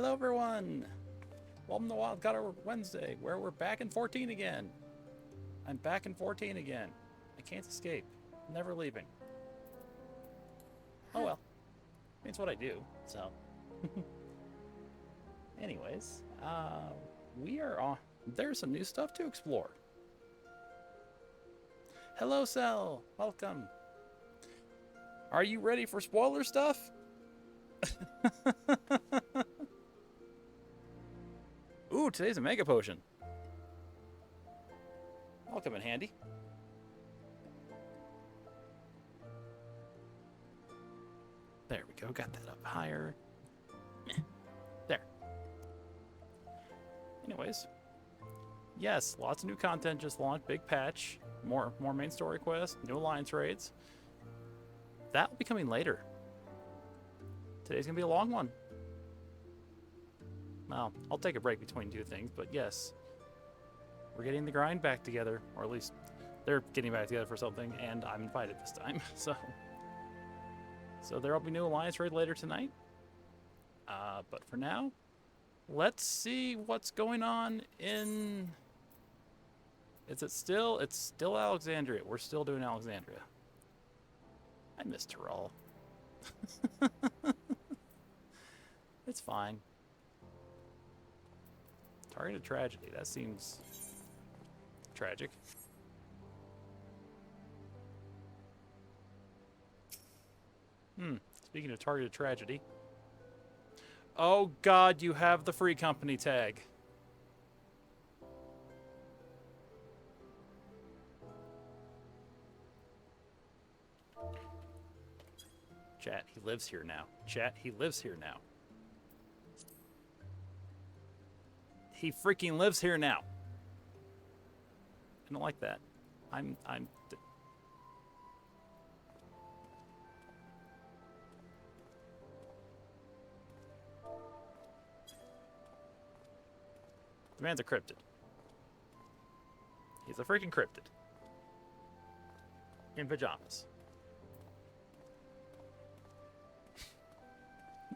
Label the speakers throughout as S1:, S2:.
S1: Hello everyone! Welcome to Wildcard Wednesday, where we're back in 14 again. I'm back in 14 again. I can't escape. I'm never leaving. Oh well. It's what I do, so. Anyways, we are on. There's some new stuff to explore. Hello, Cell! Welcome. Are you ready for spoiler stuff? Ooh, today's a mega potion. I'll come in handy. There we go. Got that up higher. There. Anyways. Yes, lots of new content just launched. Big patch. More main story quests. New alliance raids. That will be coming later. Today's going to be a long one. Well, I'll take a break between two things, but yes. We're getting the grind back together, or at least they're getting back together for something, and I'm invited this time, so there will be new alliance raid later tonight. But for now, let's see what's going on in... It's still Alexandria. We're still doing Alexandria. I miss Tyrol. It's fine. Targeted tragedy. That seems tragic. Speaking of targeted tragedy. Oh God, you have the free company tag. Chat, he lives here now. Chat, he lives here now. He freaking lives here now. I don't like that. The man's a cryptid. He's a freaking cryptid. In pajamas.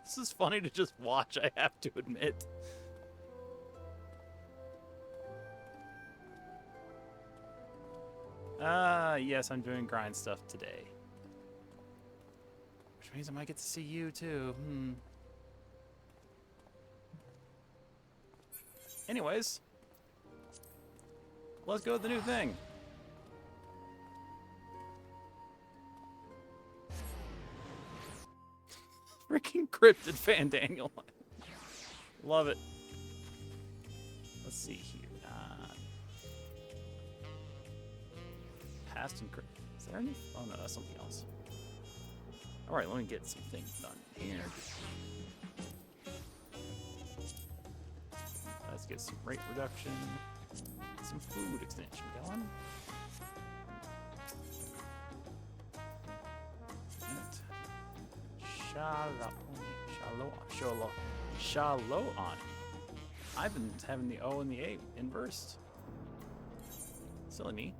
S1: This is funny to just watch, I have to admit. Yes, I'm doing grind stuff today. Which means I might get to see you too. Anyways, let's go with the new thing. Freaking cryptid fan, Daniel. Love it. Let's see here. Past and cryptid. Is there any? Oh no, that's something else. All right, let me get some things done here. Let's get some rate reduction, some food extension going. Shalom. I've been having the O and the A inversed. Silly me.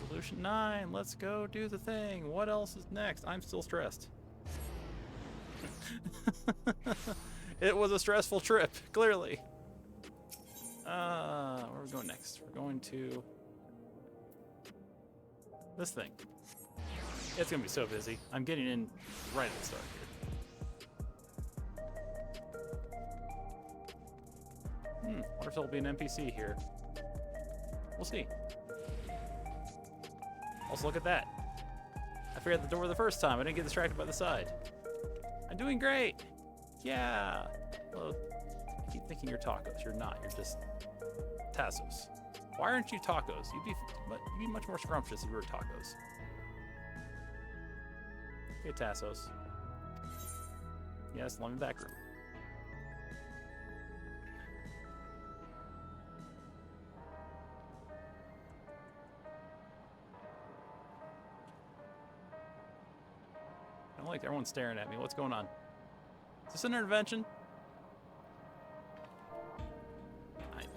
S1: Solution 9. Let's go do the thing. What else is next? I'm still stressed. It was a stressful trip, clearly. Where are we going next? We're going to this thing. It's gonna be so busy. I'm getting in right at the start here. Wonder if there'll be an NPC here. We'll see. Also, look at that. I figured out the door the first time. I didn't get distracted by the side. I'm doing great. Yeah. Well, I keep thinking you're tacos. You're not. You're just Tassos. Why aren't you tacos? You'd be much more scrumptious if you were tacos. Okay, Tassos. Yes, let me back room. I don't like everyone staring at me. What's going on? Is this an intervention?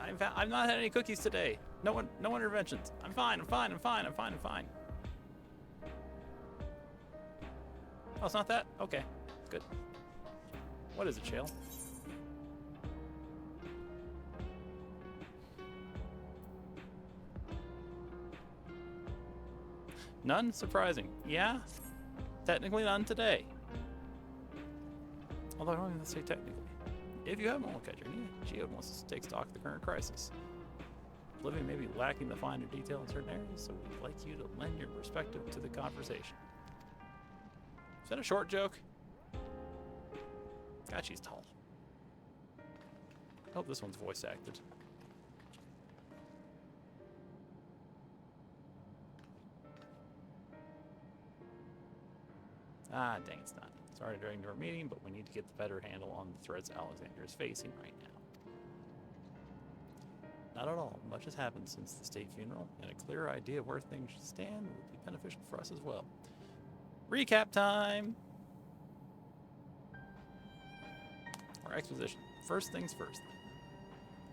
S1: I've not had any cookies today. No interventions. I'm fine. Oh, it's not that? Okay, good. What is it, Shale? None? Surprising. Yeah? Technically none today. Although I don't even say technically. If you have a Wildcard, Geode wants to take stock of the current crisis. Living may be lacking the finer detail in certain areas, so we'd like you to lend your perspective to the conversation. Is that a short joke? God, she's tall. I hope this one's voice acted. Ah, dang, it's not. Sorry during our meeting, but we need to get the better handle on the threats Alexandria is facing right now. Not at all. Much has happened since the state funeral, and a clearer idea of where things should stand would be beneficial for us as well. Recap time! Our exposition. First things first.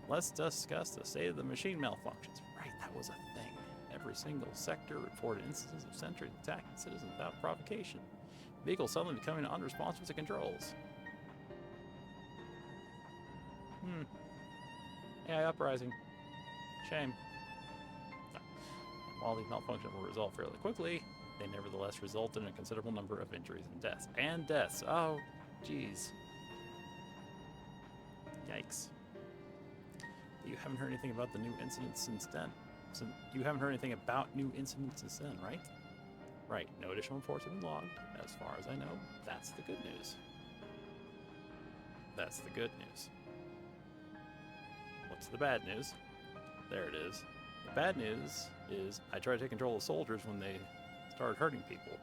S1: Let's discuss the state of the machine malfunctions. Right, that was a thing. Every single sector reported instances of sentries attacking citizens without provocation. Vehicles suddenly becoming unresponsive to controls. AI uprising. Shame. While these malfunctions were resolved fairly quickly, they nevertheless resulted in a considerable number of injuries and deaths. And deaths. Oh, jeez. Yikes. You haven't heard anything about the new incidents since then. You haven't heard anything about new incidents since then, right? Right. No additional reports have been logged. As far as I know, that's the good news. That's the good news. What's the bad news? There it is. The bad news is I tried to take control of soldiers when they started hurting people.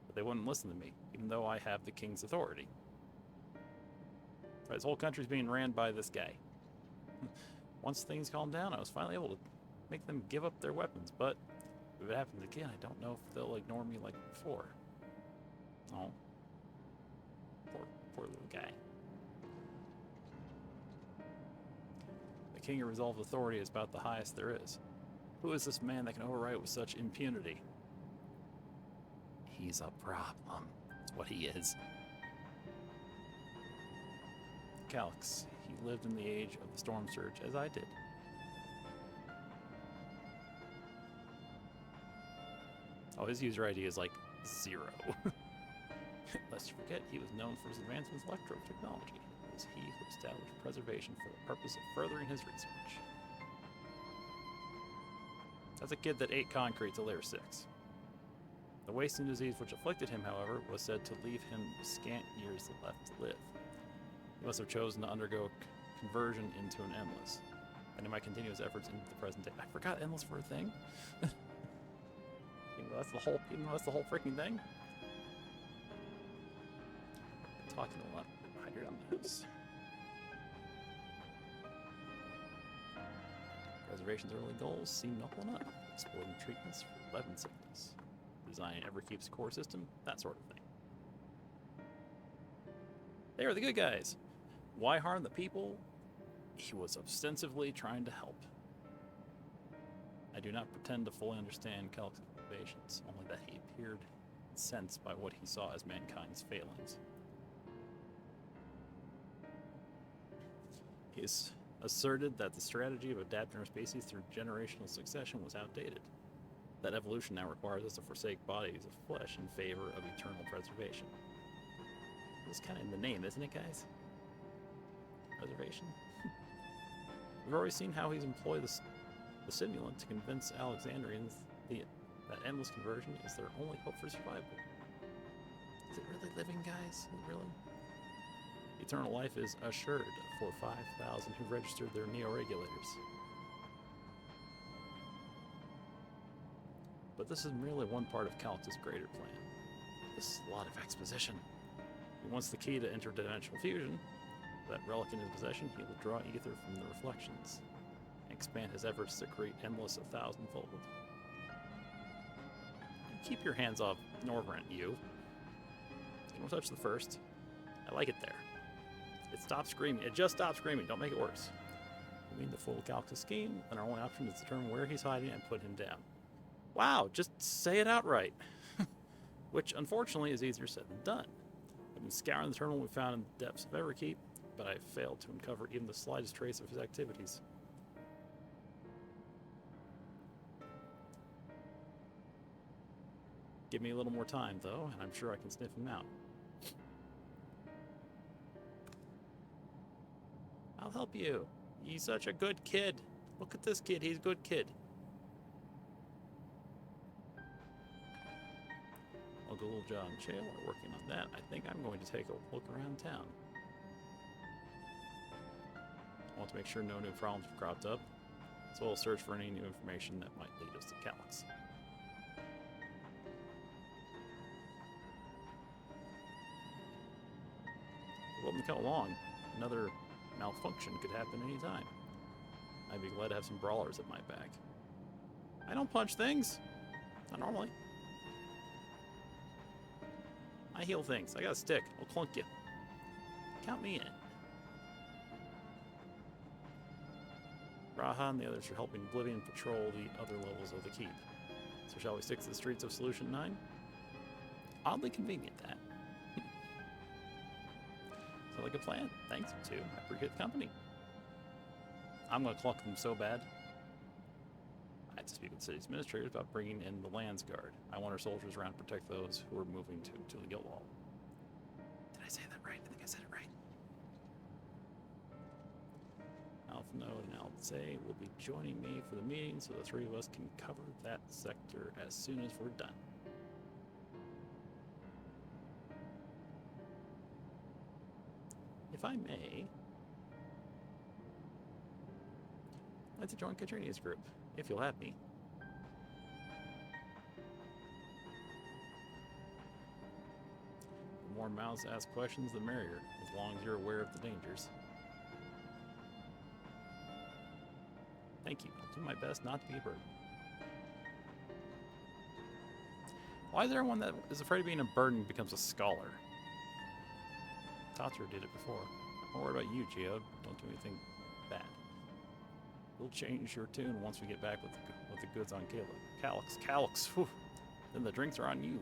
S1: But they wouldn't listen to me, even though I have the king's authority. This whole country's being ran by this guy. Once things calmed down, I was finally able to make them give up their weapons, but if it happens again, I don't know if they'll ignore me like before. Oh. Poor little guy. The king of resolved authority is about the highest there is. Who is this man that can overwrite with such impunity? He's a problem. That's what he is. Calix. He lived in the age of the storm surge, as I did. Oh, his user ID is like 0. Lest you forget, he was known for his advancements in electro technology. It was he who established preservation for the purpose of furthering his research. That's a kid that ate concrete till they were 6. The wasting disease which afflicted him, however, was said to leave him scant years left to live. He must have chosen to undergo conversion into an endless, and he might continue his efforts into the present day. I forgot endless for a thing. Even though that's the whole freaking thing. I'm talking a lot. Hide your house. Preservation's early goals seem noble enough. Exploring treatments for weapon sickness. Designing ever keeps core system, that sort of thing. They are the good guys. Why harm the people? He was ostensibly trying to help. I do not pretend to fully understand Calix's motivations, only that he appeared incensed by what he saw as mankind's failings. He asserted that the strategy of adapting our species through generational succession was outdated. That evolution now requires us to forsake bodies of flesh in favor of eternal preservation. It's kind of in the name, isn't it, guys? Preservation. We've already seen how he's employed the simulant to convince Alexandrians that endless conversion is their only hope for survival. Is it really living, guys? Is it really? Eternal life is assured for 5,000 who registered their neo-regulators. But this is merely one part of Calix's greater plan. This is a lot of exposition. He wants the key to interdimensional fusion. That relic in his possession, he will draw ether from the reflections and expand his efforts to create endless 1,000-fold. Keep your hands off Norvrent, you. Don't touch the first. I like it there. It stops screaming. It just stops screaming. Don't make it worse. We need the full Calix's scheme, and our only option is to determine where he's hiding and put him down. Wow, just say it outright. Which, unfortunately, is easier said than done. I've been scouring the terminal we found in the depths of Everkeep, but I failed to uncover even the slightest trace of his activities. Give me a little more time, though, and I'm sure I can sniff him out. I'll help you. He's such a good kid. Look at this kid. He's a good kid. Uncle John and Chael are working on that. I think I'm going to take a look around town. I want to make sure no new problems have cropped up, so I'll search for any new information that might lead us to Calix. Well, come along. Another malfunction could happen anytime. I'd be glad to have some brawlers at my back. I don't punch things. Not normally. I heal things. I got a stick. I'll clunk you. Count me in. Raha and the others are helping Oblivion patrol the other levels of the keep. So shall we stick to the streets of Solution 9? Oddly convenient, that. Sounds like a plan. Thanks to my pretty good company. I'm going to clunk them so bad. I have to speak with the city's administrators about bringing in the Lands Guard. I want our soldiers around to protect those who are moving to the guild wall. Did I say that right? I think I said it right. Alpha Node and Alzay will be joining me for the meeting, so the three of us can cover that sector as soon as we're done. If I may, I'd like to join Katrinia's group, if you'll have me. The more mouths to ask questions, the merrier, as long as you're aware of the dangers. Thank you. I'll do my best not to be a burden. Why is everyone that is afraid of being a burden becomes a scholar? Tatsuo did it before. Don't worry about you, Geode. Don't do anything bad. We'll change your tune once we get back with the goods on Calix. Whew. Then the drinks are on you.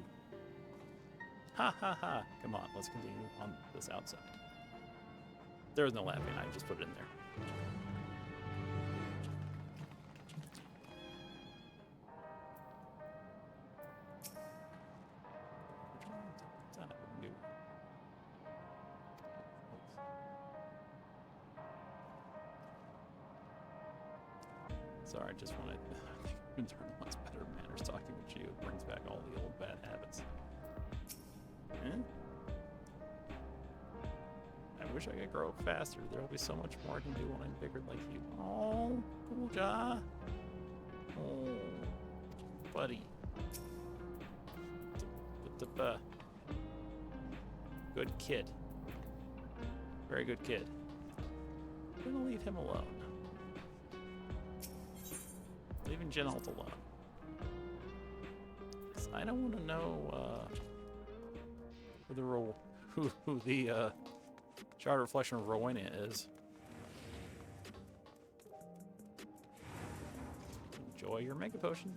S1: Ha ha ha. Come on, let's continue on this outside. There was no laughing. I just put it in there. Sorry, I just want to. I think I've been turning much better manners talking with you. It brings back all the old bad habits. I wish I could grow up faster. There'll be so much more I can do when I'm bigger like you. Oh, cool job. Oh, buddy. Good kid. Very good kid. I'm gonna leave him alone. Leaving Genalt alone. I don't want to know who the Shard Reflection of Rowena is. Enjoy your Mega Potion.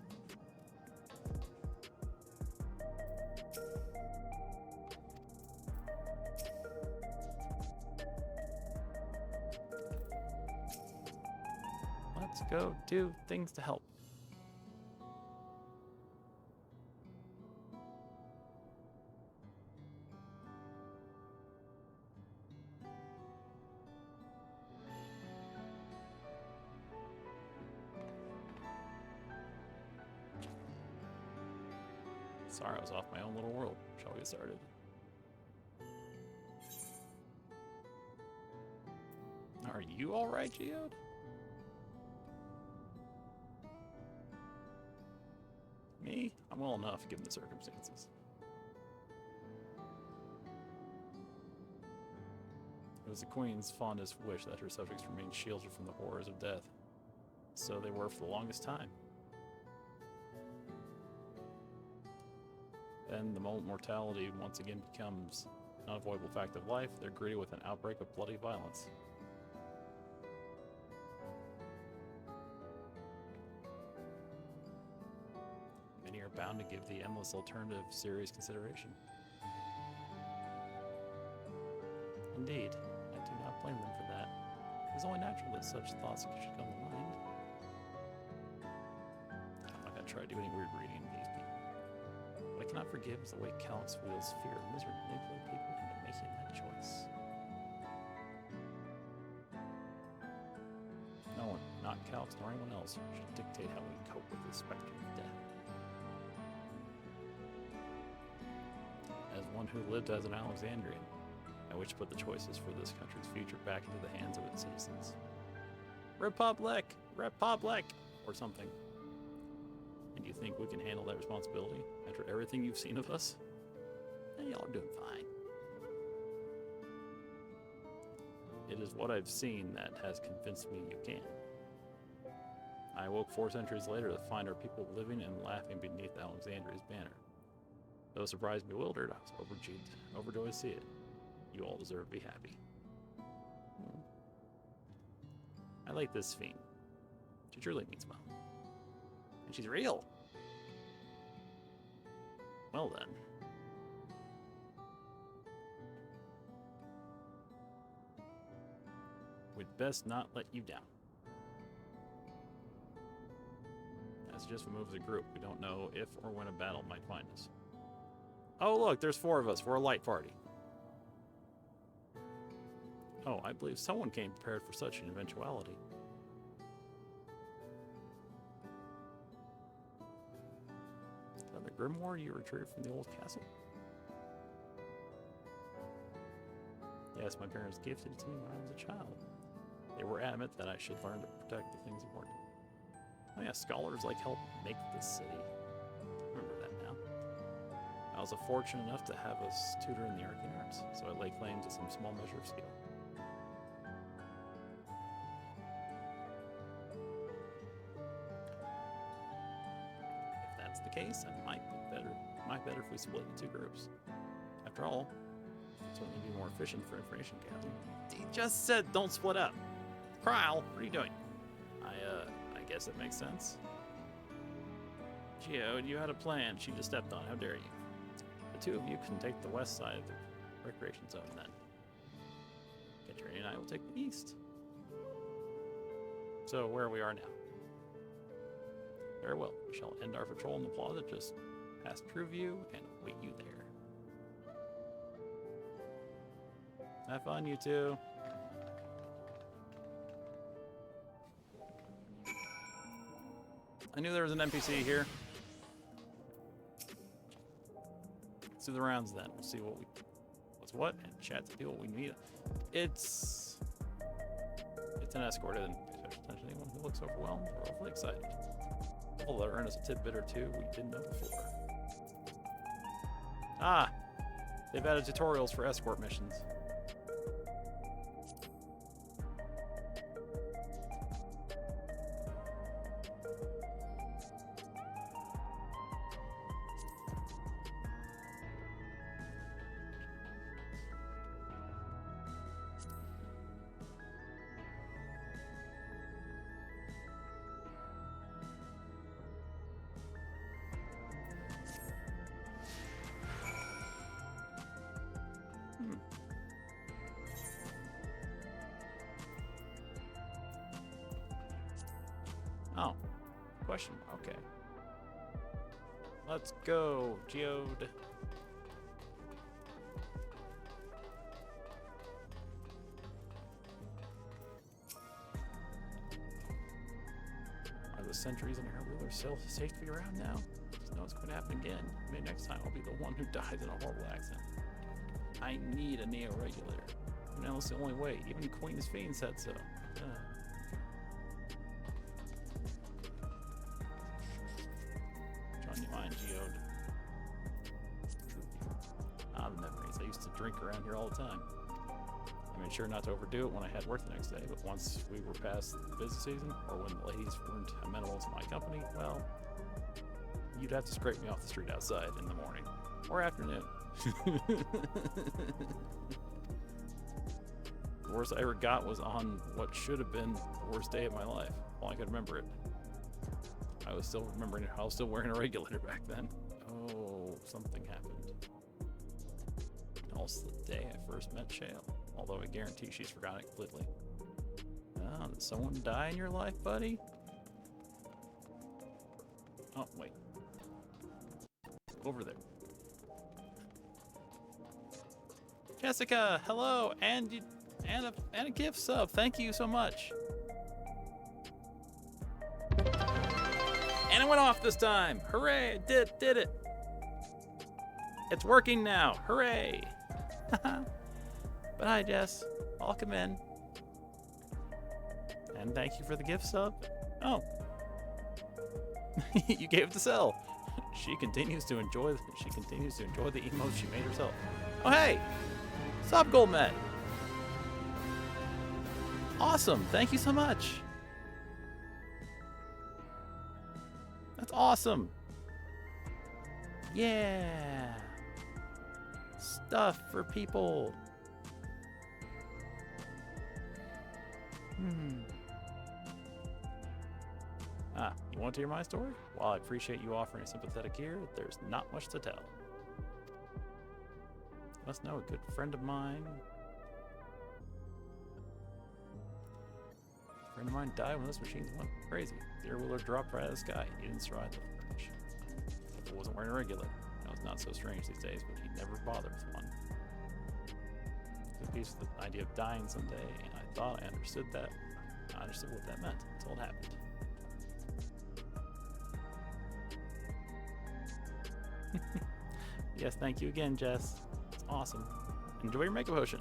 S1: Let's go do things to help. Sorry, I was off my own little world. Shall we get started? Are you alright, Geode? Me? I'm well enough, given the circumstances. It was the Queen's fondest wish that her subjects remain shielded from the horrors of death. So they were for the longest time. Then, the moment mortality once again becomes an unavoidable fact of life, they're greeted with an outbreak of bloody violence. Many are bound to give the endless alternative serious consideration. Indeed, I do not blame them for that. It is only natural that such thoughts should come to mind. I'm not going to try to do any weird reading of these people. What I cannot forgive is the way Calix wields fear and misery to manipulate people into making that choice. No one, not Calix nor anyone else, should dictate how we cope with the specter of death. As one who lived as an Alexandrian, I wish to put the choices for this country's future back into the hands of its citizens. Republic! Republic! Or something. And you think we can handle that responsibility after everything you've seen of us? And y'all are doing fine. It is what I've seen that has convinced me you can. I awoke 4 centuries later to find our people living and laughing beneath Alexandria's banner. Though surprised and bewildered, I was overjoyed to see it. You all deserve to be happy. I like this fiend. She truly means well. And she's real. Well then. We'd best not let you down. I suggest we move as a group. We don't know if or when a battle might find us. Oh look, there's 4 of us. We're a light party. Oh, I believe someone came prepared for such an eventuality. Is that the grimoire you retrieved from the old castle? Yes, my parents gifted it to me when I was a child. They were adamant that I should learn to protect the things important. Oh yeah, scholars like help make this city. Remember that now. I was fortunate enough to have a tutor in the arcane arts, so I lay claim to some small measure of skill. If that's the case, it might be better if we split into 2 groups. After all, it'll certainly be more efficient for information gathering. He just said don't split up. Krile, what are you doing? I guess it makes sense. Geode, you had a plan. She just stepped on. How dare you? The 2 of you can take the west side of the recreation zone then. Katrina and I will take the east. So where we are now. Very well. We shall end our patrol in the plaza just past Trueview and wait you there. Have fun, you 2. I knew there was an NPC here. Let's do the rounds then. We'll see what's what, and chat to do what we need. It's an escort. I didn't pay special attention to anyone who looks overwhelmed or overly excited. Although that'll earn us a tidbit or 2 we didn't know before. Ah! They've added tutorials for escort missions. Oh, question. Okay. Let's go, Geode. Are the sentries and air wheelers still safe to be around now? Just know it's going to happen again. Maybe next time I'll be the one who dies in a horrible accident. I need a neo-regulator. Now it's the only way. Even Queen's Fiend said so. Trying to mind, Geode. Ah, the memories. I used to drink around here all the time. I made sure not to overdo it when I had work the next day, but once we were past the busy season, or when the ladies weren't amenable to my company, well, you'd have to scrape me off the street outside in the morning. Or afternoon. The worst I ever got was on what should have been the worst day of my life. All I could remember it. I was still remembering I was still wearing a regulator back then. Oh, something happened. Also the day I first met Shale. Although I guarantee she's forgotten it completely. Oh, did someone die in your life, buddy? Oh, wait. Over there. Jessica, hello, and a gift sub. Thank you so much. And it went off this time. Hooray! Did it. It's working now. Hooray! But hi, Jess. Welcome in. And thank you for the gift sub. Oh. You gave it to Cell. She continues to enjoy the emotes she made herself. Oh hey! Sup, Goldmet? Awesome, thank you so much. That's awesome. Yeah. Stuff for people. You want to hear my story? While I appreciate you offering a sympathetic ear, there's not much to tell. You must know a good friend of mine. A friend of mine died when those machines went crazy. The air wheeler dropped right out of the sky. He didn't survive the crash. He wasn't wearing a regulator. Now it's not so strange these days, but he never bothered with one. He was at peace with the idea of dying someday, and I thought I understood that. I understood what that meant until it happened. Yes, thank you again, Jess. It's awesome. Enjoy your Mega Potion.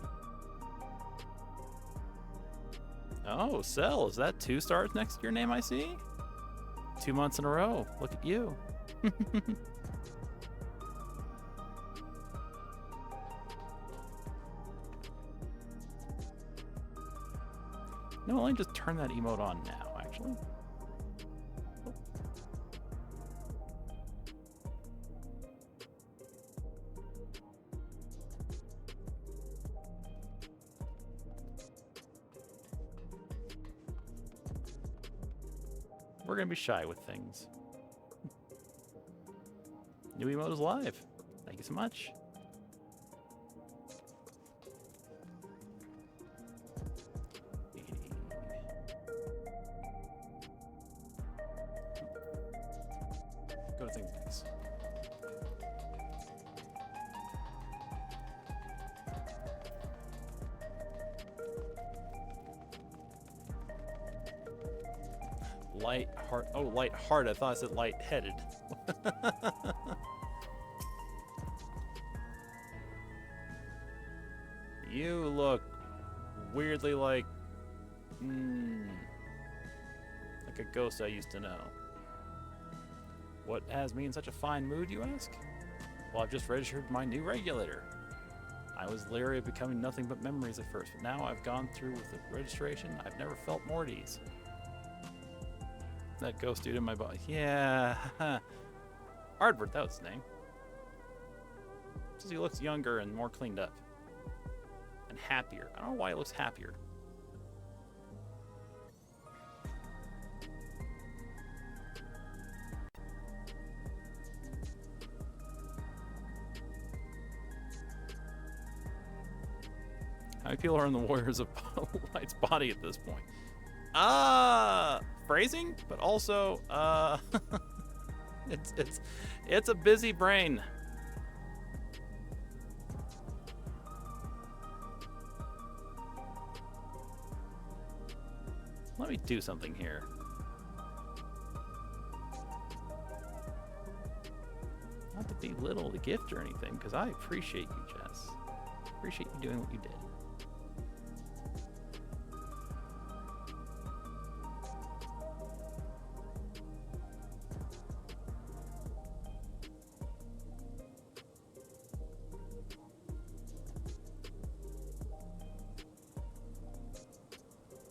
S1: Oh, Cell, is that 2 stars next to your name I see? 2 months in a row. Look at you. No, let me just turn that emote on now, actually. Oh. We're gonna be shy with things. New emote is live. Thank you so much. Go to things next. Light heart. Oh, light heart. I thought I said light headed. You look weirdly like a ghost I used to know. What has me in such a fine mood, you ask? Well, I've just registered my new regulator. I was leery of becoming nothing but memories at first, but now I've gone through with the registration. I've never felt more at ease. That ghost dude in my body. Yeah. Ardward, that was his name. Just he looks younger and more cleaned up. And happier. I don't know why he looks happier. How many people are in the Warriors of Light's body at this point? Phrasing, but also, it's a busy brain. Let me do something here. Not to belittle the gift or anything, because I appreciate you, Jess. Appreciate you doing what you did.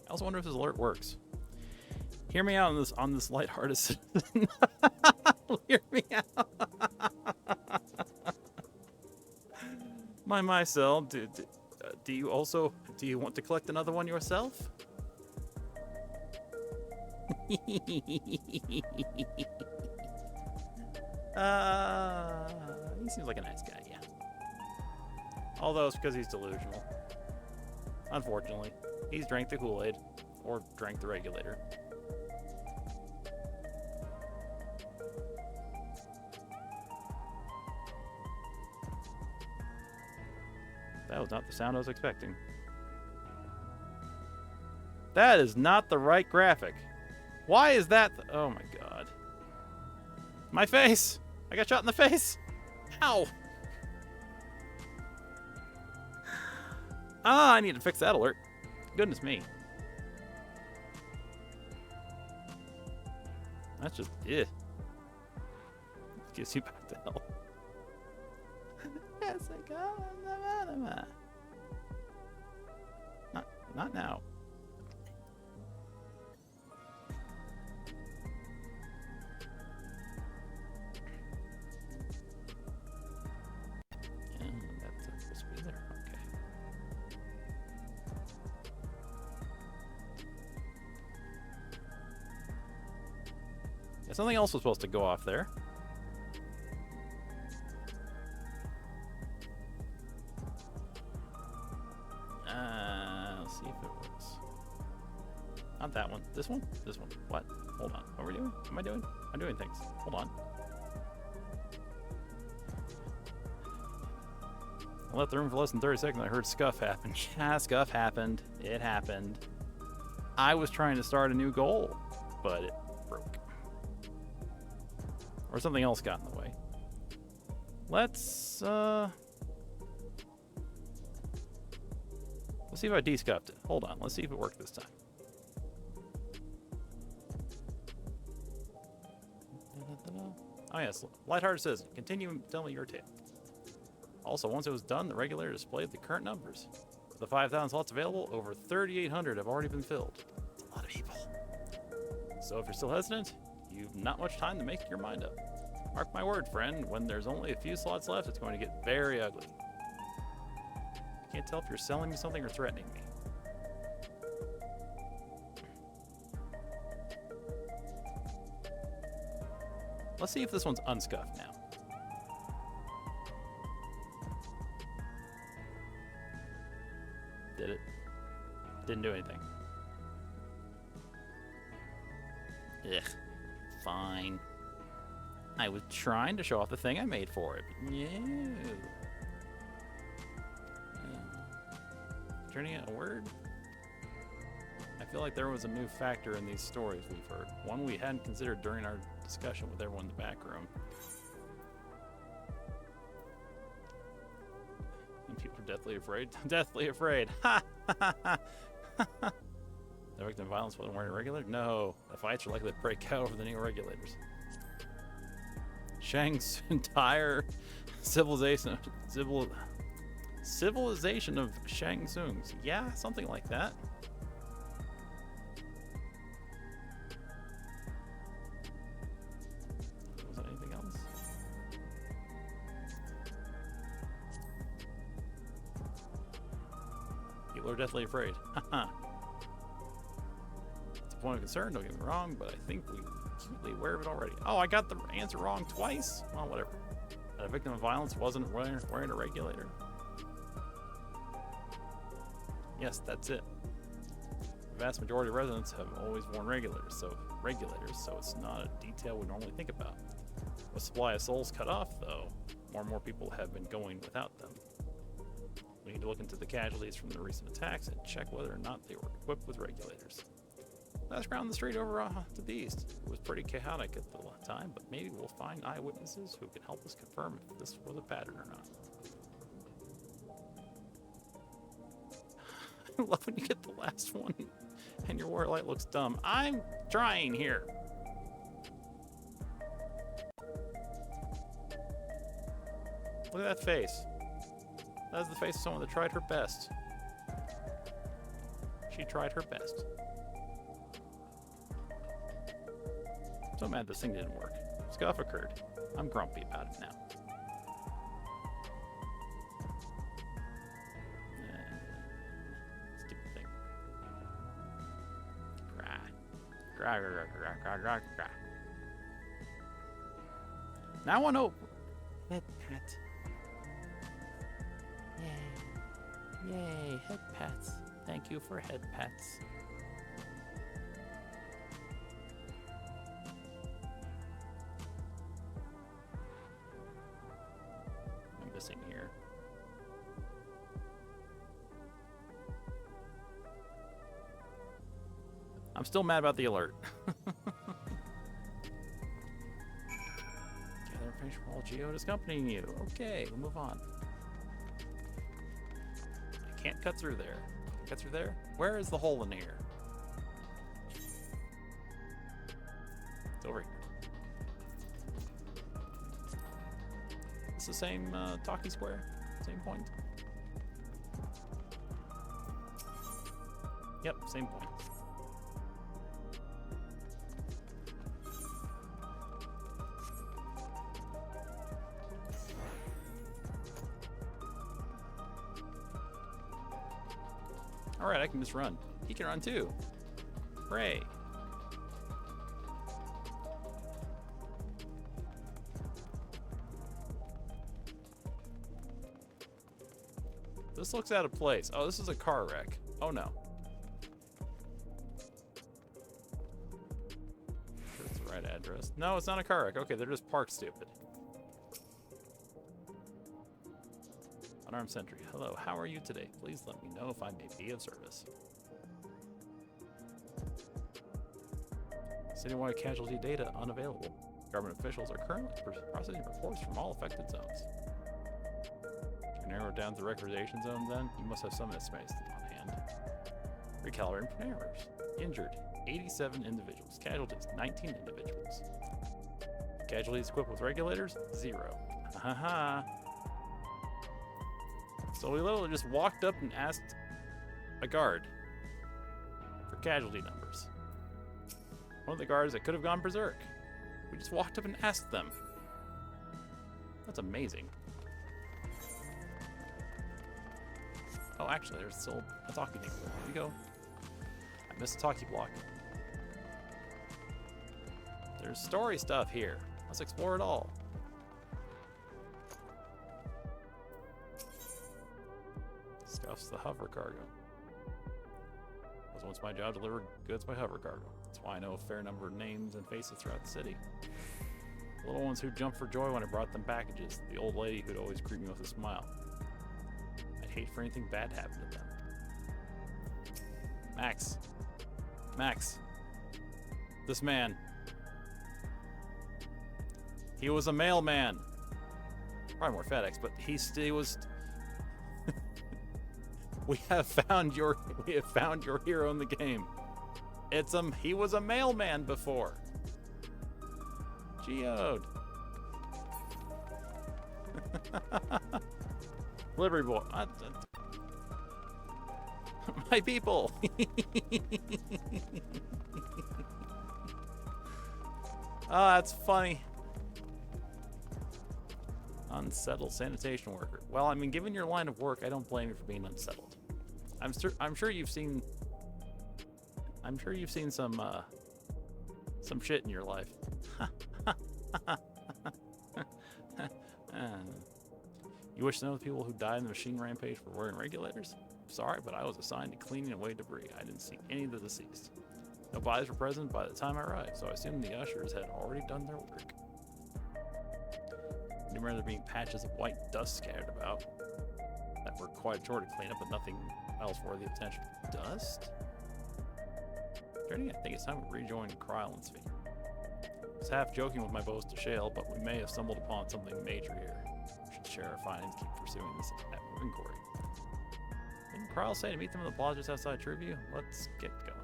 S1: I also wonder if this alert works. Hear me out on this lighthearted. Hear me out. My cell. Do you want to collect another one yourself? He seems like a nice guy, yeah. Although it's because he's delusional. Unfortunately. He's drank the Kool-Aid. Or drank the regulator. That was not the sound I was expecting. That is not the right graphic. Why is that? Oh my god. My face! I got shot in the face! Ow! Ah, I need to fix that alert. Goodness me. That's just, gives you back to hell. Yes, I got not now. That's supposed to be there. Okay. Yeah, something else was supposed to go off there. Let's see if it works. Not that one. This one? This one. What? Hold on. What are we doing? What am I doing? I'm doing things. Hold on. I left the room for less than 30 seconds. I heard scuff happen. Yeah, scuff happened. It happened. I was trying to start a new goal, but it broke. Or something else got in the way. Let's see if I de-scuffed it. Hold on. Let's see if it worked this time. Oh yes, Lighthearted says, continue and tell me your tale. Also, once it was done, the regulator displayed the current numbers. With the 5,000 slots available, over 3,800 have already been filled. That's a lot of people. So if you're still hesitant, you've not much time to make your mind up. Mark my word, friend, when there's only a few slots left, it's going to get very ugly. I can't tell if you're selling me something or threatening me. Let's see if this one's unscuffed now. Did it? Didn't do anything. Ugh. Fine. I was trying to show off the thing I made for it. No. Turning it a word? I feel like there was a new factor in these stories we've heard. One we hadn't considered during our discussion with everyone in the back room. And people are deathly afraid. Deathly afraid. Ha! Ha! Ha! Ha! The victim of violence wasn't wearing a regulator? No. The fights are likely to break out over the new regulators. Shang's entire civilization of Shang Tsung's. Yeah, something like that. Was there anything else? People are deathly afraid. Haha. It's a point of concern, don't get me wrong, but I think we're acutely aware of it already. Oh, I got the answer wrong twice? Well, whatever. That a victim of violence wasn't wearing a regulator. Yes, that's it. The vast majority of residents have always worn regulators, so it's not a detail we normally think about. With supply of souls cut off, though, more and more people have been going without them. We need to look into the casualties from the recent attacks and check whether or not they were equipped with regulators. Let's around the street over to the east. It was pretty chaotic at the time, but maybe we'll find eyewitnesses who can help us confirm if this was a pattern or not. I love when you get the last one and your war light looks dumb. I'm trying here. Look at that face. That is the face of someone that tried her best. She tried her best. So mad this thing didn't work. Scuff occurred. I'm grumpy about it now. Stupid thing. Now I want to... Head pat. Yay. Yay, head pats. Thank you for head pats. I'm missing here. I'm still mad about the alert. Gather information from all geodes accompanying you. Okay, we'll move on. I can't cut through there. Cut through there? Where is the hole in here? It's over here. It's the same talkie square? Same point? Yep, same point. Alright, I can just run. He can run too. Hooray. This looks out of place. Oh, this is a car wreck. Oh no. That's the right address. No, it's not a car wreck. Okay, they're just parked stupid. Unarmed sentry. Hello, how are you today? Please let me know if I may be of service. Citywide casualty data unavailable. Government officials are currently processing reports from all affected zones. Can you narrow it down to the recordation zone then? You must have some estimates on hand. Recalibrating parameters. Injured, 87 individuals. Casualties, 19 individuals. Casualties equipped with regulators, 0. Haha. So we literally just walked up and asked a guard for casualty numbers. One of the guards that could have gone berserk. We just walked up and asked them. That's amazing. Oh, actually, there's still a talkie thing. There we go. I missed a talkie block. There's story stuff here. Let's explore it all. Scuffs the hover cargo. It was once my job to deliver goods by hover cargo. That's why I know a fair number of names and faces throughout the city. The little ones who jumped for joy when I brought them packages. The old lady who'd always greet me with a smile. I'd hate for anything bad to happen to them. Max. Max. This man. He was a mailman. Probably more FedEx, but he was... We have found your hero in the game. He was a mailman before. Geode. Delivery boy. My people. Oh, that's funny. Unsettled sanitation worker. Well, I mean, given your line of work, I don't blame you for being unsettled. I'm sure you've seen some shit in your life. You wish to know the people who died in the machine rampage were wearing regulators? Sorry, but I was assigned to cleaning away debris. I didn't see any of the deceased. No bodies were present by the time I arrived, so I assumed the ushers had already done their work. I remember there being patches of white dust scattered about that were quite a chore to clean up, but nothing else worthy of attention. Dust? I think it's time to rejoin Krile and Svi. I was half joking with my boast to Shale, but we may have stumbled upon something major here. We should share our findings, keep pursuing this inquiry. Didn't Krile say to meet them in the plaza just outside Trueview? Let's get going.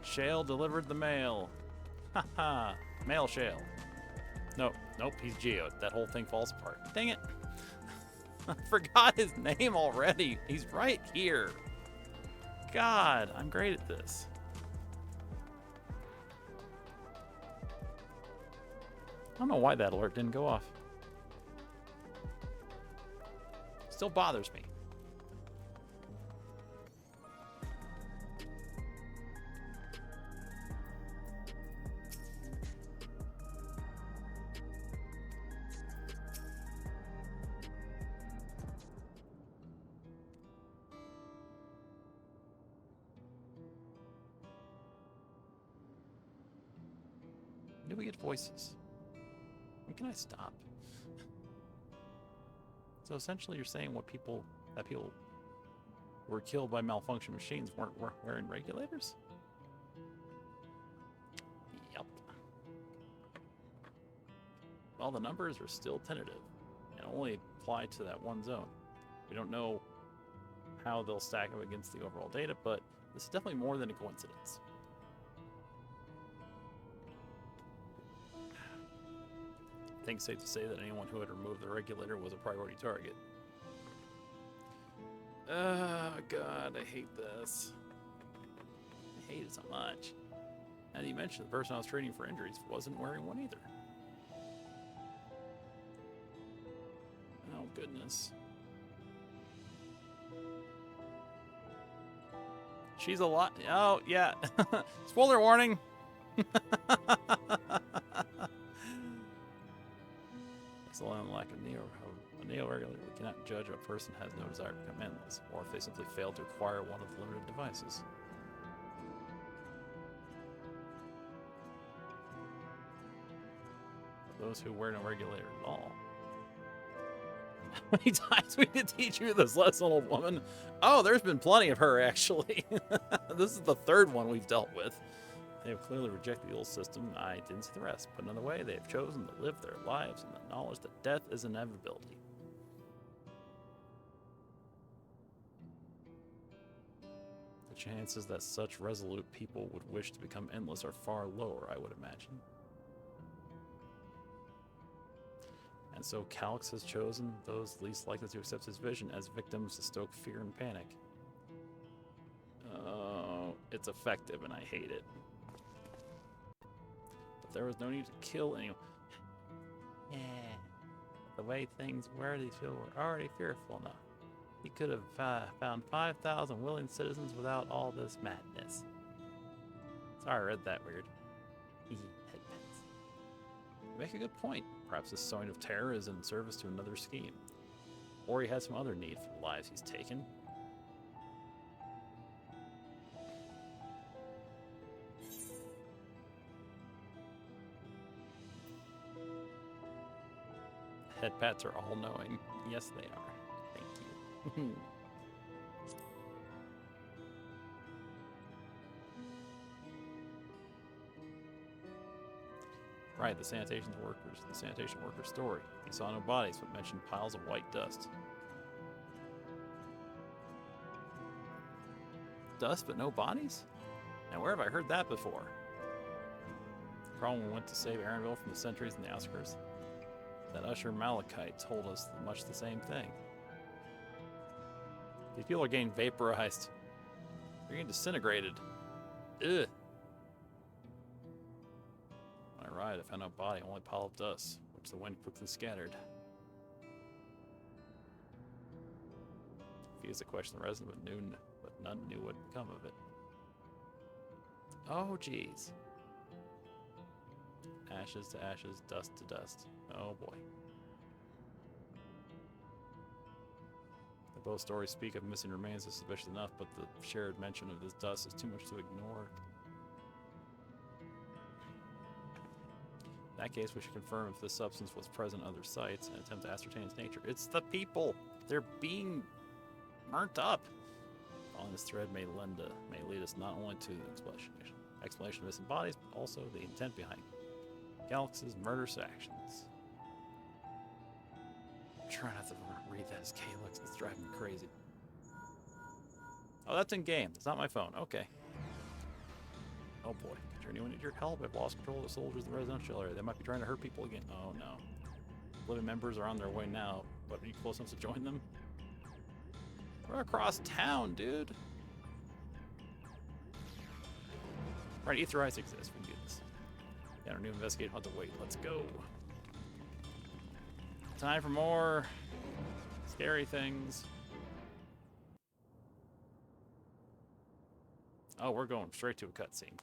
S1: Shale delivered the mail. Haha. Mail Shale. Nope, he's Geode. That whole thing falls apart. Dang it. I forgot his name already. He's right here. God, I'm great at this. I don't know why that alert didn't go off. Still bothers me. Idiot voices. When can I stop? So essentially you're saying that people who were killed by malfunction machines weren't wearing regulators? Yep. Well, the numbers are still tentative and only apply to that one zone. We don't know how they'll stack up against the overall data, but this is definitely more than a coincidence. I think it's safe to say that anyone who had removed the regulator was a priority target. Oh god, I hate this. I hate it so much. And you mentioned the person I was treating for injuries wasn't wearing one either. Oh goodness. She's a lot. Oh yeah. Spoiler warning. It's a lack of neo-regulator. We cannot judge if a person has no desire to become endless, or if they simply fail to acquire one of the limited devices. For those who wear no regulator at all. How many times we could teach you this lesson, old woman? Oh, there's been plenty of her, actually. This is the third one we've dealt with. They have clearly rejected the old system. I didn't see the rest. Put another way, they have chosen to live their lives in the knowledge that death is an inevitability. The chances that such resolute people would wish to become endless are far lower, I would imagine. And so Calix has chosen those least likely to accept his vision as victims to stoke fear and panic. Oh, it's effective and I hate it. But there was no need to kill anyone. Yeah. The way things were, these people were already fearful enough. He could have found 5,000 willing citizens without all this madness. Sorry, I read that weird. Headpens. You make a good point. Perhaps this sowing of terror is in service to another scheme. Or he has some other need for the lives he's taken. Head pats are all-knowing. Yes, they are. Thank you. Right, the sanitation workers' story. He saw no bodies, but mentioned piles of white dust. Dust, but no bodies? Now, where have I heard that before? Cromwell went to save Aaronville from the sentries and the outskirts. That Usher Malachite told us much the same thing. These people are getting vaporized. They're getting disintegrated. Ugh. When I arrived, I found no body, only a pile of dust, which the wind quickly scattered. He is a question the resident but none knew what had become of it. Oh, jeez. Ashes to ashes, dust to dust. Oh boy. Both stories speak of missing remains as suspicious enough, but the shared mention of this dust is too much to ignore. In that case, we should confirm if this substance was present in other sites and attempt to ascertain its nature. It's the people! They're being burnt up! Following this thread may lead us not only to the explanation of missing bodies, but also the intent behind Calix's murderous actions. I'm trying not to read that as Calix. It's driving me crazy. Oh, that's in game. It's not my phone. Okay. Oh boy. Could anyone need your help? I've lost control of the soldiers in the residential area. They might be trying to hurt people again. Oh no. Living members are on their way now, but are you close enough to join them? We're across town, dude. Right, Ether Eyes exists. We can do this. Got our new investigator. I'll have to wait. Let's go. Time for more scary things. Oh, we're going straight to a cutscene.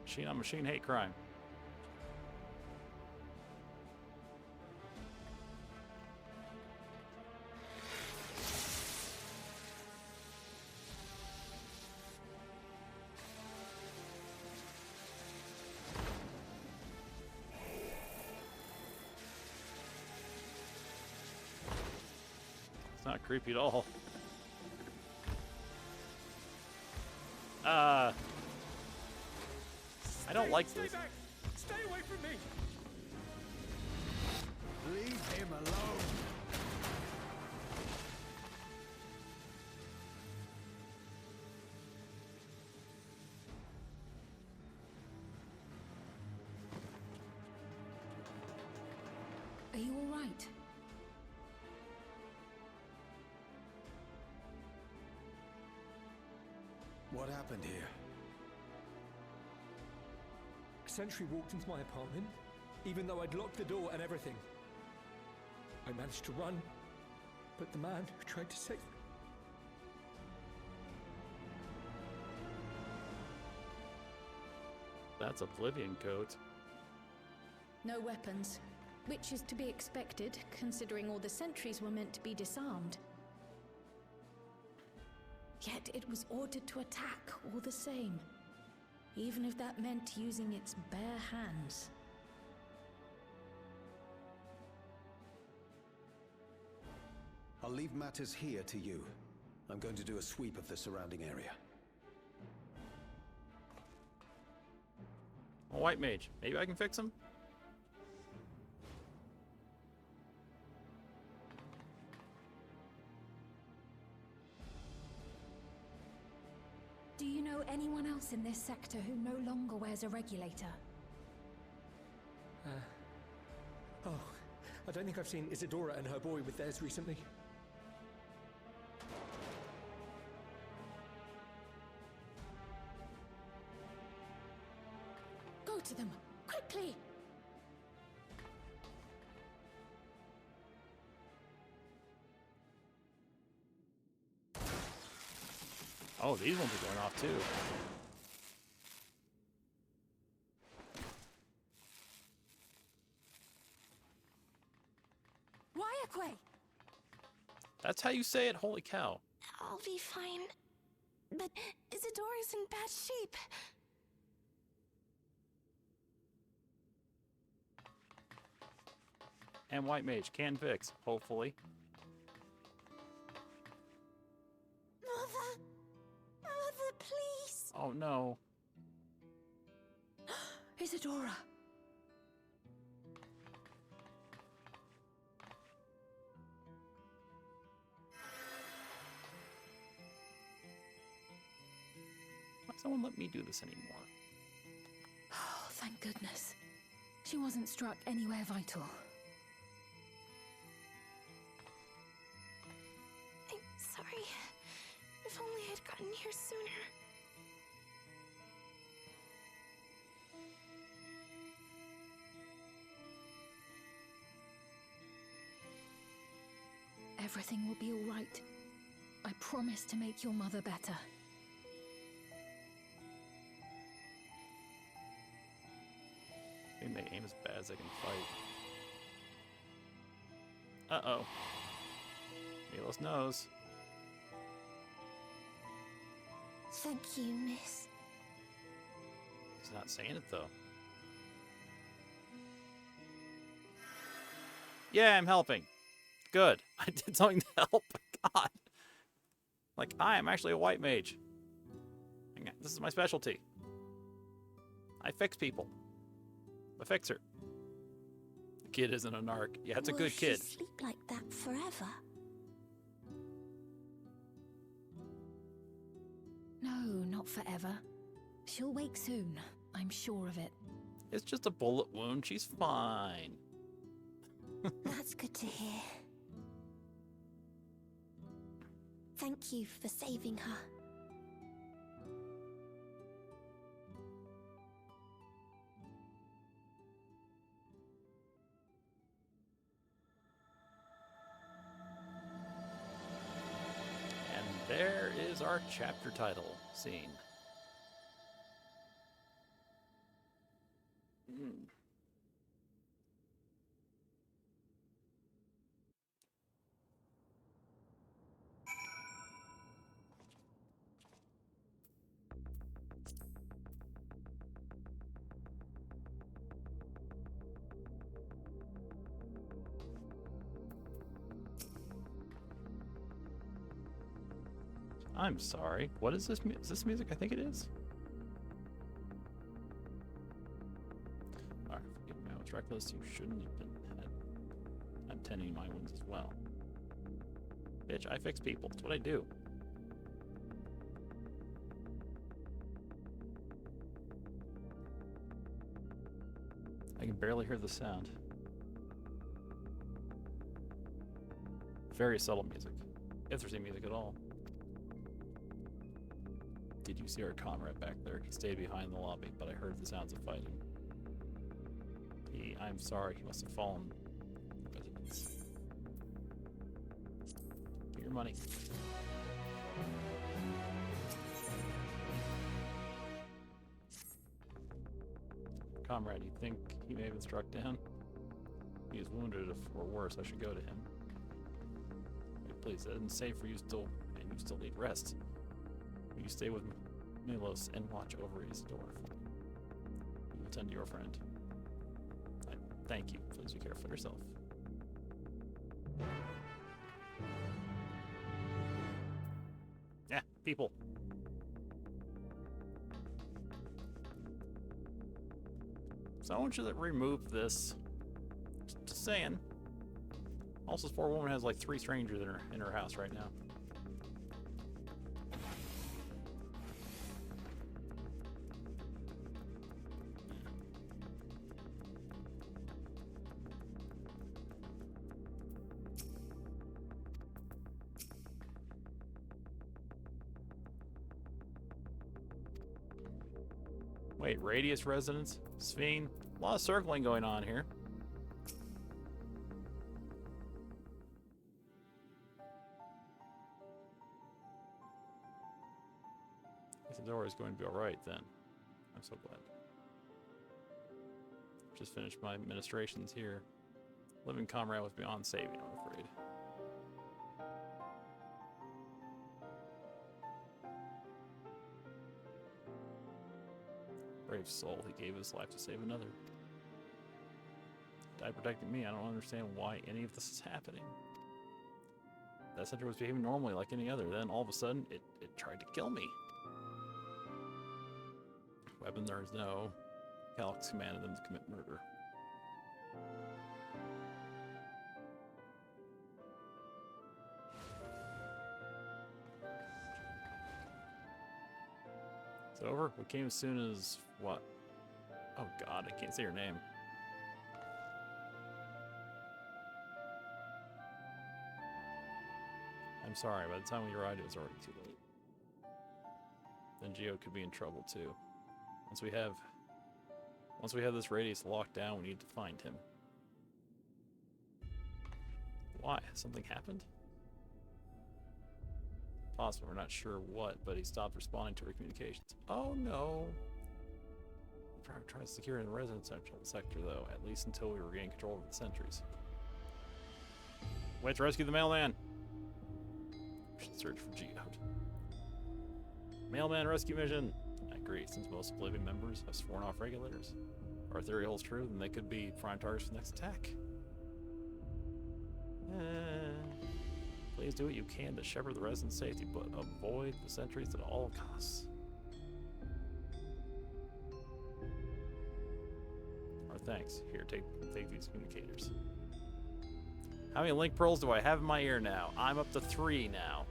S1: Machine on machine hate crime. not creepy at all. I don't like this.
S2: Back. Stay away from me.
S3: Leave him alone.
S4: Are you all right?
S3: What happened here?
S2: A sentry walked into my apartment, even though I'd locked the door and everything. I managed to run, but the man who tried to save me...
S1: That's Oblivion coat.
S4: No weapons, which is to be expected, considering all the sentries were meant to be disarmed. Yet it was ordered to attack all the same, even if that meant using its bare hands.
S3: I'll leave matters here to you. I'm going to do a sweep of the surrounding area.
S1: A white mage. Maybe I can fix him?
S4: Do you know anyone else in this sector who no longer wears a regulator?
S2: Oh, I don't think I've seen Isadora and her boy with theirs recently.
S4: Go to them, quickly!
S1: Oh, these ones are going off too.
S4: Wildcard!
S1: That's how you say it? Holy cow.
S5: I'll be fine. But Isadora's in bad shape.
S1: And white mage can fix, hopefully.
S5: Mother! Mother, please!
S1: Oh no.
S4: Isadora!
S1: Why does someone let me do this anymore?
S4: Oh, thank goodness. She wasn't struck anywhere vital.
S5: I'm sorry. If only I'd gotten here sooner.
S4: Everything will be all right. I promise to make your mother better.
S1: I think they aim as bad as they can fight. Uh-oh. Nihilist knows.
S5: Thank you, miss.
S1: He's not saying it, though. Yeah, I'm helping. Good. I did something to help. God. Like, I am actually a white mage. This is my specialty. I fix people. A fixer. The kid isn't a narc. Yeah, it's a good kid.
S5: Will she sleep like that forever?
S4: No, not forever. She'll wake soon. I'm sure of it.
S1: It's just a bullet wound. She's fine.
S5: That's good to hear. Thank you for saving her.
S1: And there is our chapter title scene. I'm sorry. What is this? Is this music? I think it is. Alright, forgive me. I was reckless. You shouldn't have been. I'm tending my wounds as well. Bitch, I fix people. That's what I do. I can barely hear the sound. Very subtle music. If there's any music at all. Did you see our comrade back there? He stayed behind the lobby, but I heard the sounds of fighting. I'm sorry, he must have fallen. Residents. Get your money. Comrade, you think he may have been struck down? He is wounded, or worse, I should go to him. Wait, please, that isn't safe for you still, and you still need rest. Will you stay with Milos and watch over his door for me? We will tend to your friend. Thank you. Please be careful yourself. Yeah, people. Someone should remove this. Just saying. Also, this poor woman has like 3 strangers in her house right now. Wait, radius residence? Sveen? A lot of circling going on here. Isadora is going to be alright then. I'm so glad. Just finished my administrations here. Living comrade was beyond saving, I'm afraid. Brave soul, he gave his life to save another. Died protecting me. I don't understand why any of this is happening. That center was behaving normally like any other. Then all of a sudden, it tried to kill me. Weapon there is no. Calix commanded them to commit murder. Is it over? What came as soon as what? Oh god, I can't say your name. I'm sorry, by the time we arrived it was already too late. Then Geo could be in trouble too. Once we have this radius locked down, we need to find him. Why? Something happened? Possible, we're not sure what, but he stopped responding to our communications. Oh no! We're trying to secure the residence sector though, at least until we regain control of the sentries. Wait to rescue the mailman! We should search for Geode. Mailman rescue mission! I agree, since most living members have sworn off regulators. If our theory holds true, then they could be prime targets for the next attack. Please do what you can to shepherd the residents' safety, but avoid the sentries at all costs. Our thanks. Here, take these communicators. How many link pearls do I have in my ear now? I'm up to 3 now.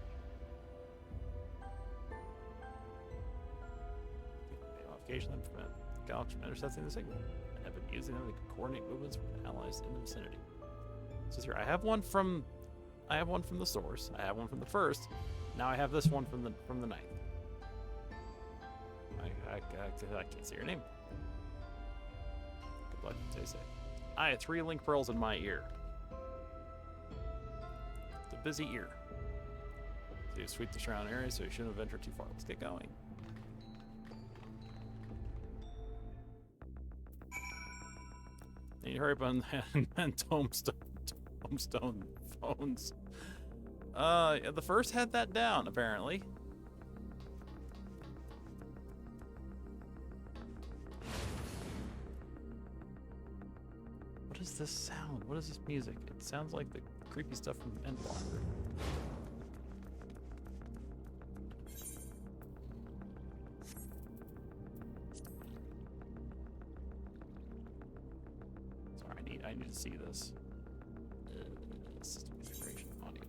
S1: Modification that prevent Galaxy from intercepting the signal. I have been using them to coordinate movements with allies in the vicinity. So here, I have one from the source. I have one from the first. Now I have this one from the ninth. I can't see your name. Good luck. Stay safe. I had 3 link pearls in my ear. It's a busy ear. So you sweep the surrounding area, so you shouldn't have ventured too far. Let's get going. You need to hurry up on tombstone phones. The first had that down, apparently. What is this sound? What is this music? It sounds like the creepy stuff from Endblocker. I need to see this. System configuration audio.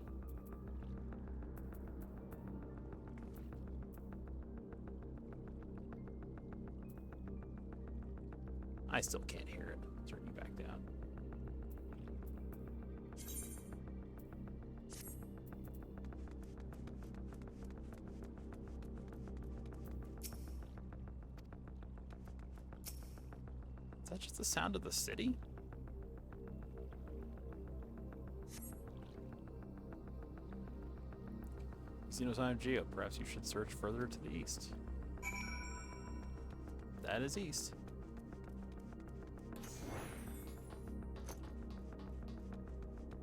S1: I still can't hear it. Turn you back down. Is that just the sound of the city? See no sign of Geo. Perhaps you should search further to the east. That is east.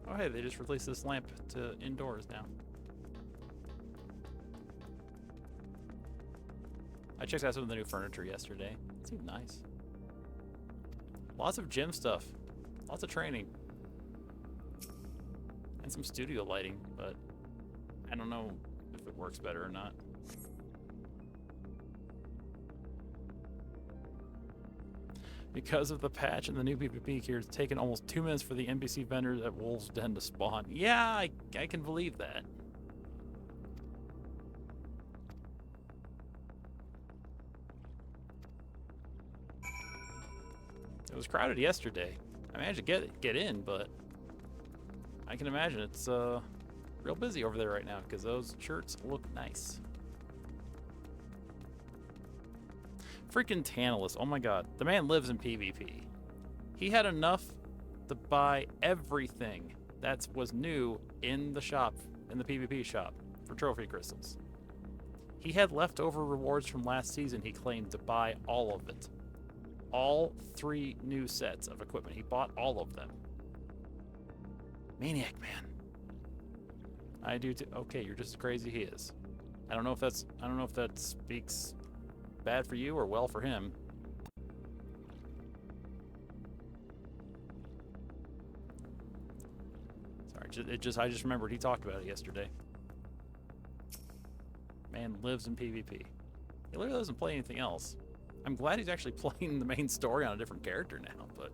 S1: Oh hey, they just released this lamp to indoors now. I checked out some of the new furniture yesterday. It seemed nice. Lots of gym stuff. Lots of training. And some studio lighting, but I don't know if it works better or not. Because of the patch and the new PvP gear, it's taken almost 2 minutes for the NPC vendors at Wolf's Den to spawn. Yeah, I can believe that. It was crowded yesterday. I managed to get in, but I can imagine it's real busy over there right now because those shirts look nice. Freaking Tantalus, oh my god. The man lives in PvP. He had enough to buy everything that was new in the shop, in the PvP shop, for trophy crystals. He had leftover rewards from last season he claimed to buy all of it. All 3 new sets of equipment. He bought all of them. Maniac, man. I do too. Okay, you're just as crazy he is. I don't know if that speaks bad for you or well for him. Sorry, I just remembered he talked about it yesterday. Man lives in PvP. He literally doesn't play anything else. I'm glad he's actually playing the main story on a different character now, but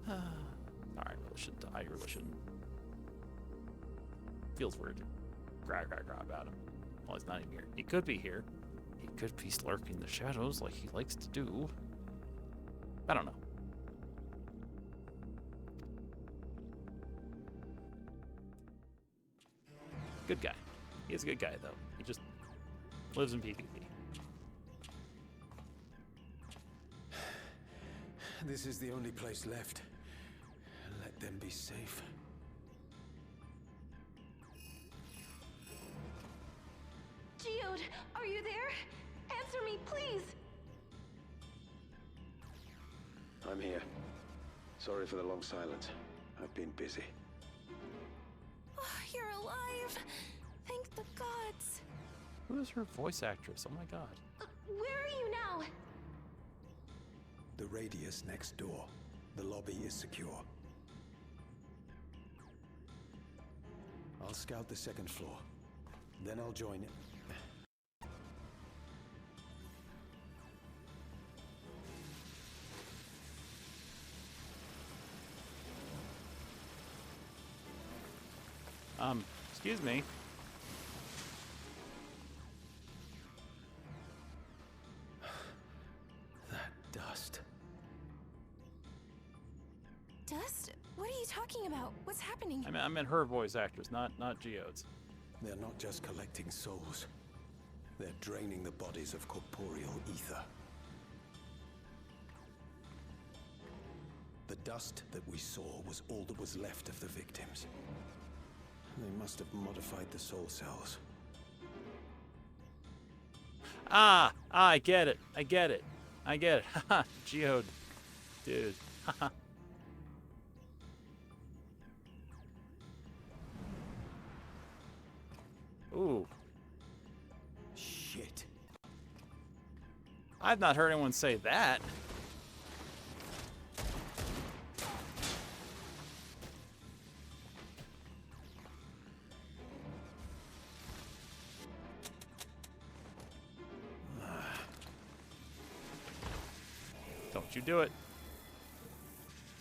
S1: I really shouldn't. Feels weird to gra about him. Well, he's not even here. He could be here. He could be lurking the shadows like he likes to do. I don't know. Good guy. He is a good guy, though. He just lives in PvP.
S3: This is the only place left. Let them be safe.
S5: Geode, are you there? Answer me, please!
S3: I'm here. Sorry for the long silence. I've been busy.
S5: Oh, you're alive! Thank the gods!
S1: Who is her voice actress? Oh my god.
S5: Where are you now?
S3: The radius next door. The lobby is secure. I'll scout the second floor. Then I'll join it.
S1: Excuse me.
S3: That dust.
S5: Dust? What are you talking about? What's happening?
S1: I meant her voice actress, not Geode's.
S3: They're not just collecting souls. They're draining the bodies of corporeal ether. The dust that we saw was all that was left of the victims. They must have modified the soul cells.
S1: I get it. I get it. Haha, Geode. Dude. Haha. Ooh.
S3: Shit.
S1: I've not heard anyone say that. Don't you do it.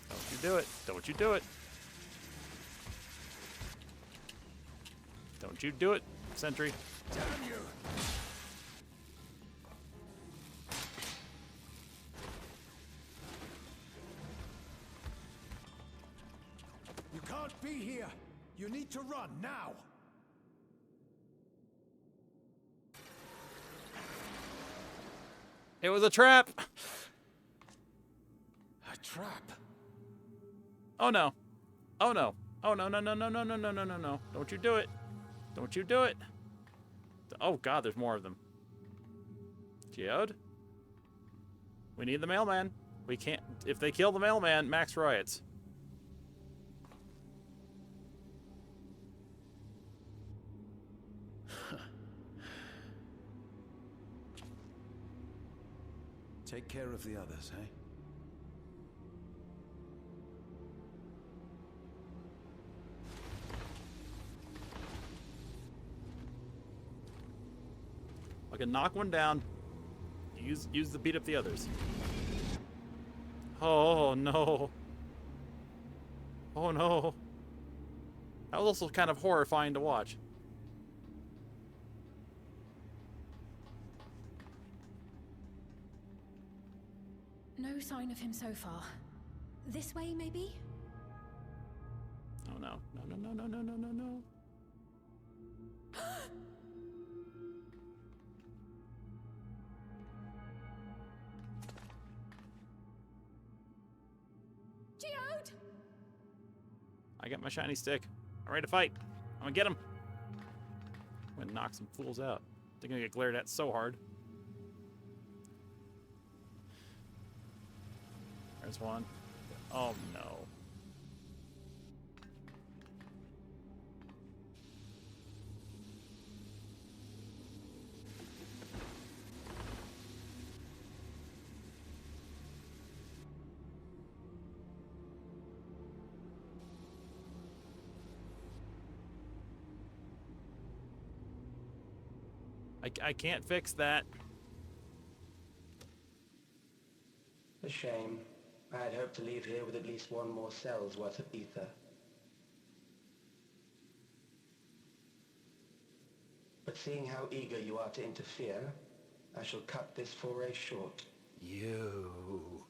S1: Don't you do it. Don't you do it. Don't you do it, sentry.
S3: Damn you! You can't be here! You need to run, now!
S1: It was a trap!
S3: A trap?
S1: Oh no. Oh no. Oh no, no, no, no, no, no, no, no, no, no. Don't you do it. Don't you do it. Oh god, there's more of them. Geode? We need the mailman. We can't... If they kill the mailman, max riots.
S3: Take care of the others, eh?
S1: I can knock one down. Use the beat up the others. Oh no. Oh no. That was also kind of horrifying to watch.
S4: No sign of him so far. This way, maybe?
S1: Oh no. No, no, no, no, no, no, no, no.
S4: Geode!
S1: I got my shiny stick. I'm ready to fight. I'm gonna get him. I'm gonna knock some fools out. They're gonna get glared at so hard. There's one. Oh no. I can't fix that.
S6: A shame. I had hoped to leave here with at least one more cell's worth of ether. But seeing how eager you are to interfere, I shall cut this foray short.
S3: You...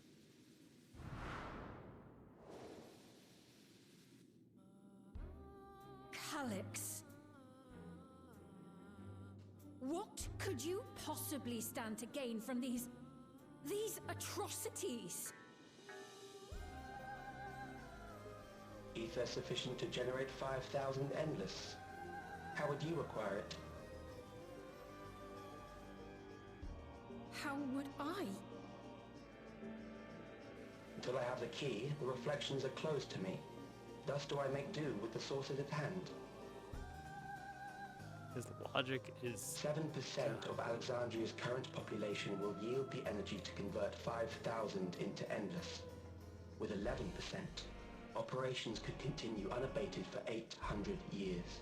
S4: Calyx. What could you possibly stand to gain from these atrocities?
S6: Ether sufficient to generate 5,000 endless. How would you acquire it?
S4: How would I?
S6: Until I have the key, the reflections are closed to me. Thus do I make do with the sources at hand.
S1: His logic is...
S6: 7% of Alexandria's current population will yield the energy to convert 5,000 into endless. With 11%, operations could continue unabated for 800 years.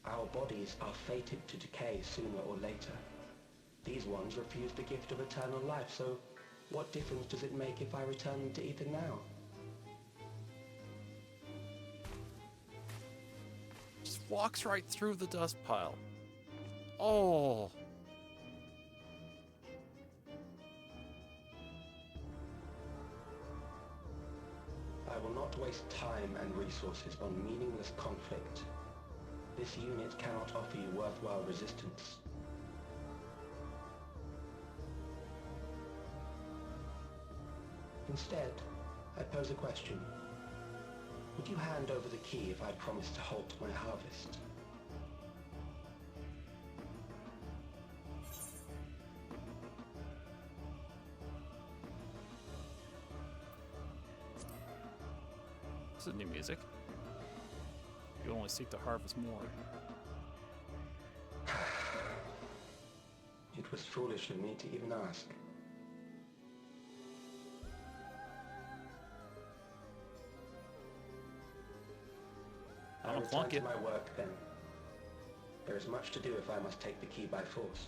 S6: Our bodies are fated to decay sooner or later. These ones refuse the gift of eternal life, so what difference does it make if I return them to ether now?
S1: Just walks right through the dust pile. Oh.
S6: I will not waste time and resources on meaningless conflict. This unit cannot offer you worthwhile resistance. Instead, I pose a question. Would you hand over the key if I promised to halt my harvest?
S1: This is new music. You only seek to harvest more.
S6: It was foolish of me to even ask.
S1: I don't
S6: return
S1: flunk
S6: to
S1: you.
S6: my work then. There is much to do if I must take the key by force.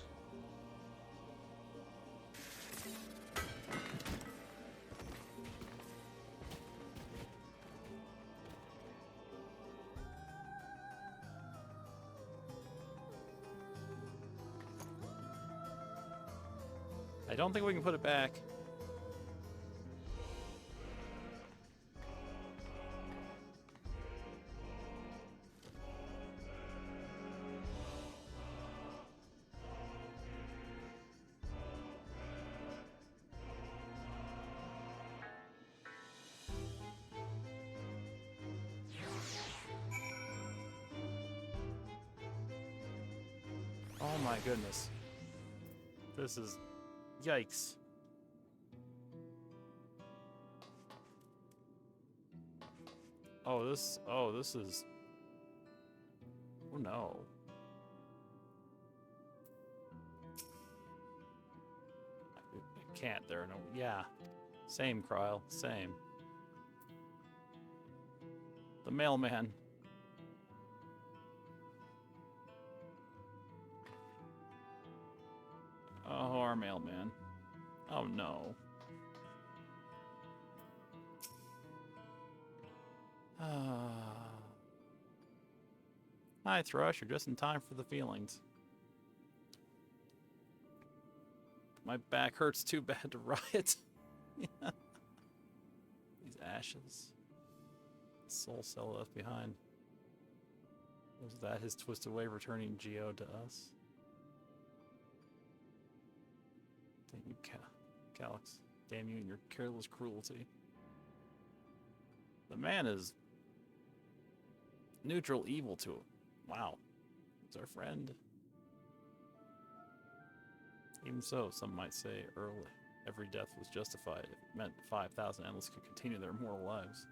S1: I don't think we can put it back. Oh my goodness. This is... yikes. Oh, this is... oh no. I can't, there are no... yeah. Same, Krile, same. The mailman. Oh, our mailman. Oh no. Hi, Thrush. You're just in time for the feelings. My back hurts too bad to riot. Yeah. These ashes. Soul cell left behind. Was that his twisted way of returning Geo to us? Damn you, Calyx. Damn you and your careless cruelty. The man is neutral evil to him. Wow. He's our friend. Even so, some might say early every death was justified if it meant 5,000 endless could continue their mortal lives.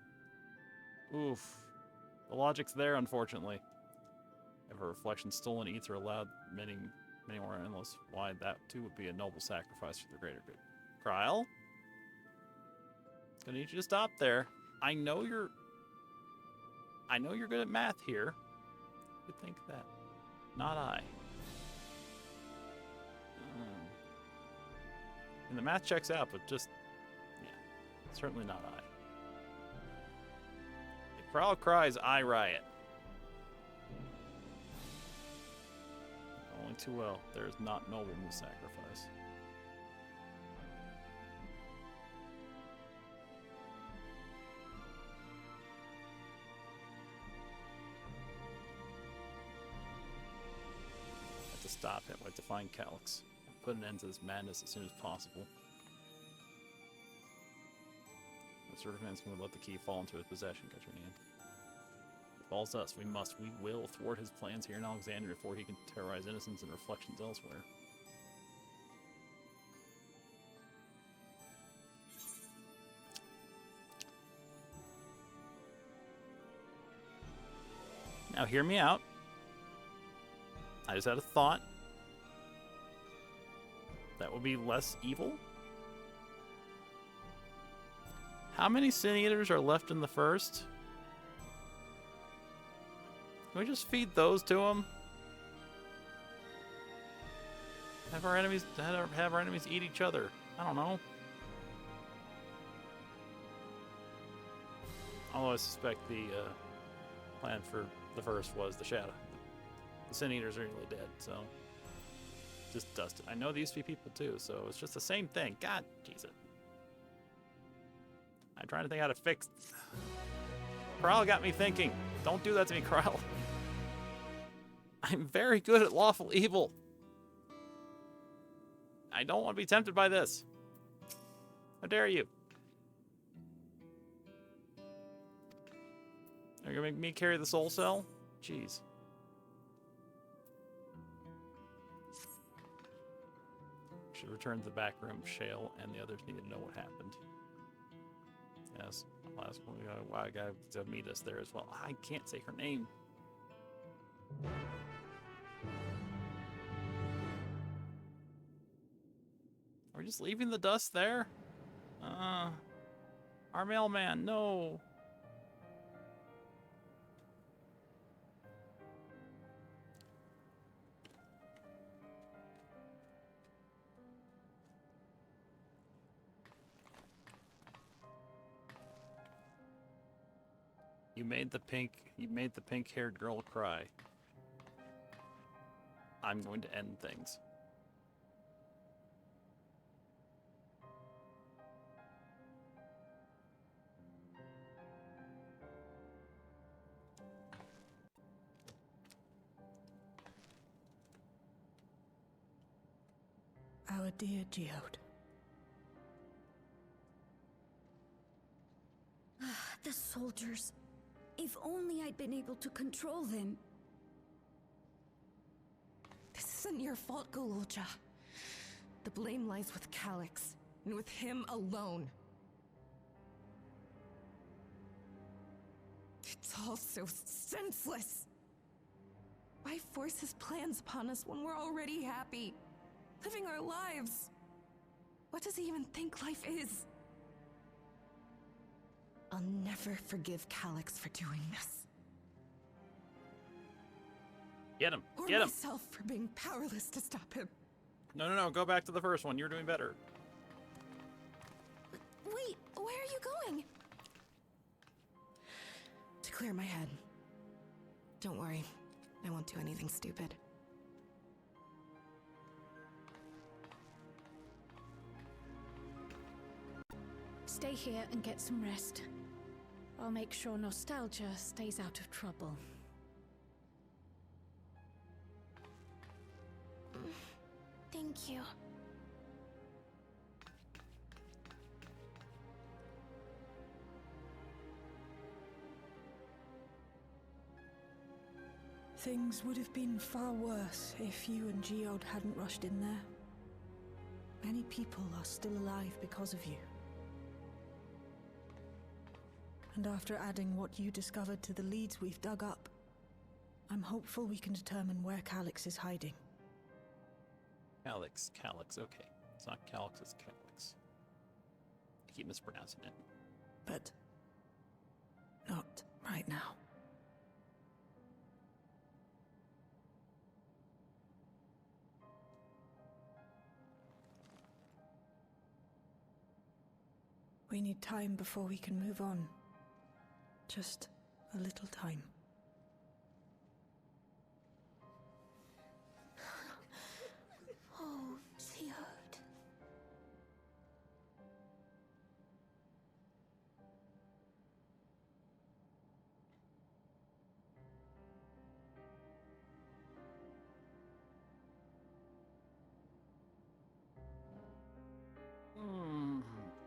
S1: Oof. The logic's there, unfortunately. If a reflection stolen ether allowed many more endless, why that too would be a noble sacrifice for the greater good. Krile? Gonna need you to stop there. I know you're good at math here. You would think that. Not I. And the math checks out, but just, yeah, certainly not I. If Krile cries, I riot. Only too well, there is not noble in the sacrifice. I have to stop him. I have to find Calyx. Put an end to this madness as soon as possible. What sort of man's going to let the key fall into his possession, Katrina? If it falls to us, we will thwart his plans here in Alexandria before he can terrorize innocents and reflections elsewhere. Now hear me out. I just had a thought. That would be less evil? How many Sin Eaters are left in the first? Can we just feed those to them? Have our enemies eat each other. I don't know. Although I suspect the plan for the first was the shadow. The Sin Eaters are nearly dead, so just dust it. I know these few people too, so it's just the same thing. God, Jesus. I'm trying to think how to fix. Krile got me thinking. Don't do that to me, Krile. I'm very good at lawful evil. I don't want to be tempted by this. How dare you? Are you gonna make me carry the soul cell? Jeez. Should return to the back room. Shale and the others need to know what happened. Yes, last one we got a wild guy to meet us there as well. I can't say her name. Are we just leaving the dust there? Our mailman, no. You made the pink-haired girl cry. I'm going to end things.
S7: dear Geode.
S4: The soldiers. If only I'd been able to control them.
S5: This isn't your fault, Gololja. The blame lies with Calix, and with him alone. It's all so senseless. Why force his plans upon us when we're already happy, living our lives? What does he even think life is? I'll never forgive Calix for doing this.
S1: Get him!
S5: Or
S1: Get him!
S5: myself for being powerless to stop him.
S1: No, no, no. Go back to the first one. You're doing better.
S5: Wait, where are you going? To clear my head. Don't worry, I won't do anything stupid.
S4: Stay here and get some rest. I'll make sure nostalgia stays out of trouble.
S5: Thank you.
S7: Things would have been far worse if you and Geode hadn't rushed in there. Many people are still alive because of you. And after adding what you discovered to the leads we've dug up, I'm hopeful we can determine where Calix is hiding.
S1: Calix, okay. It's not Calix, it's Calix. I keep mispronouncing it.
S7: But not right now. We need time before we can move on. Just a little time.
S5: Oh, Geode.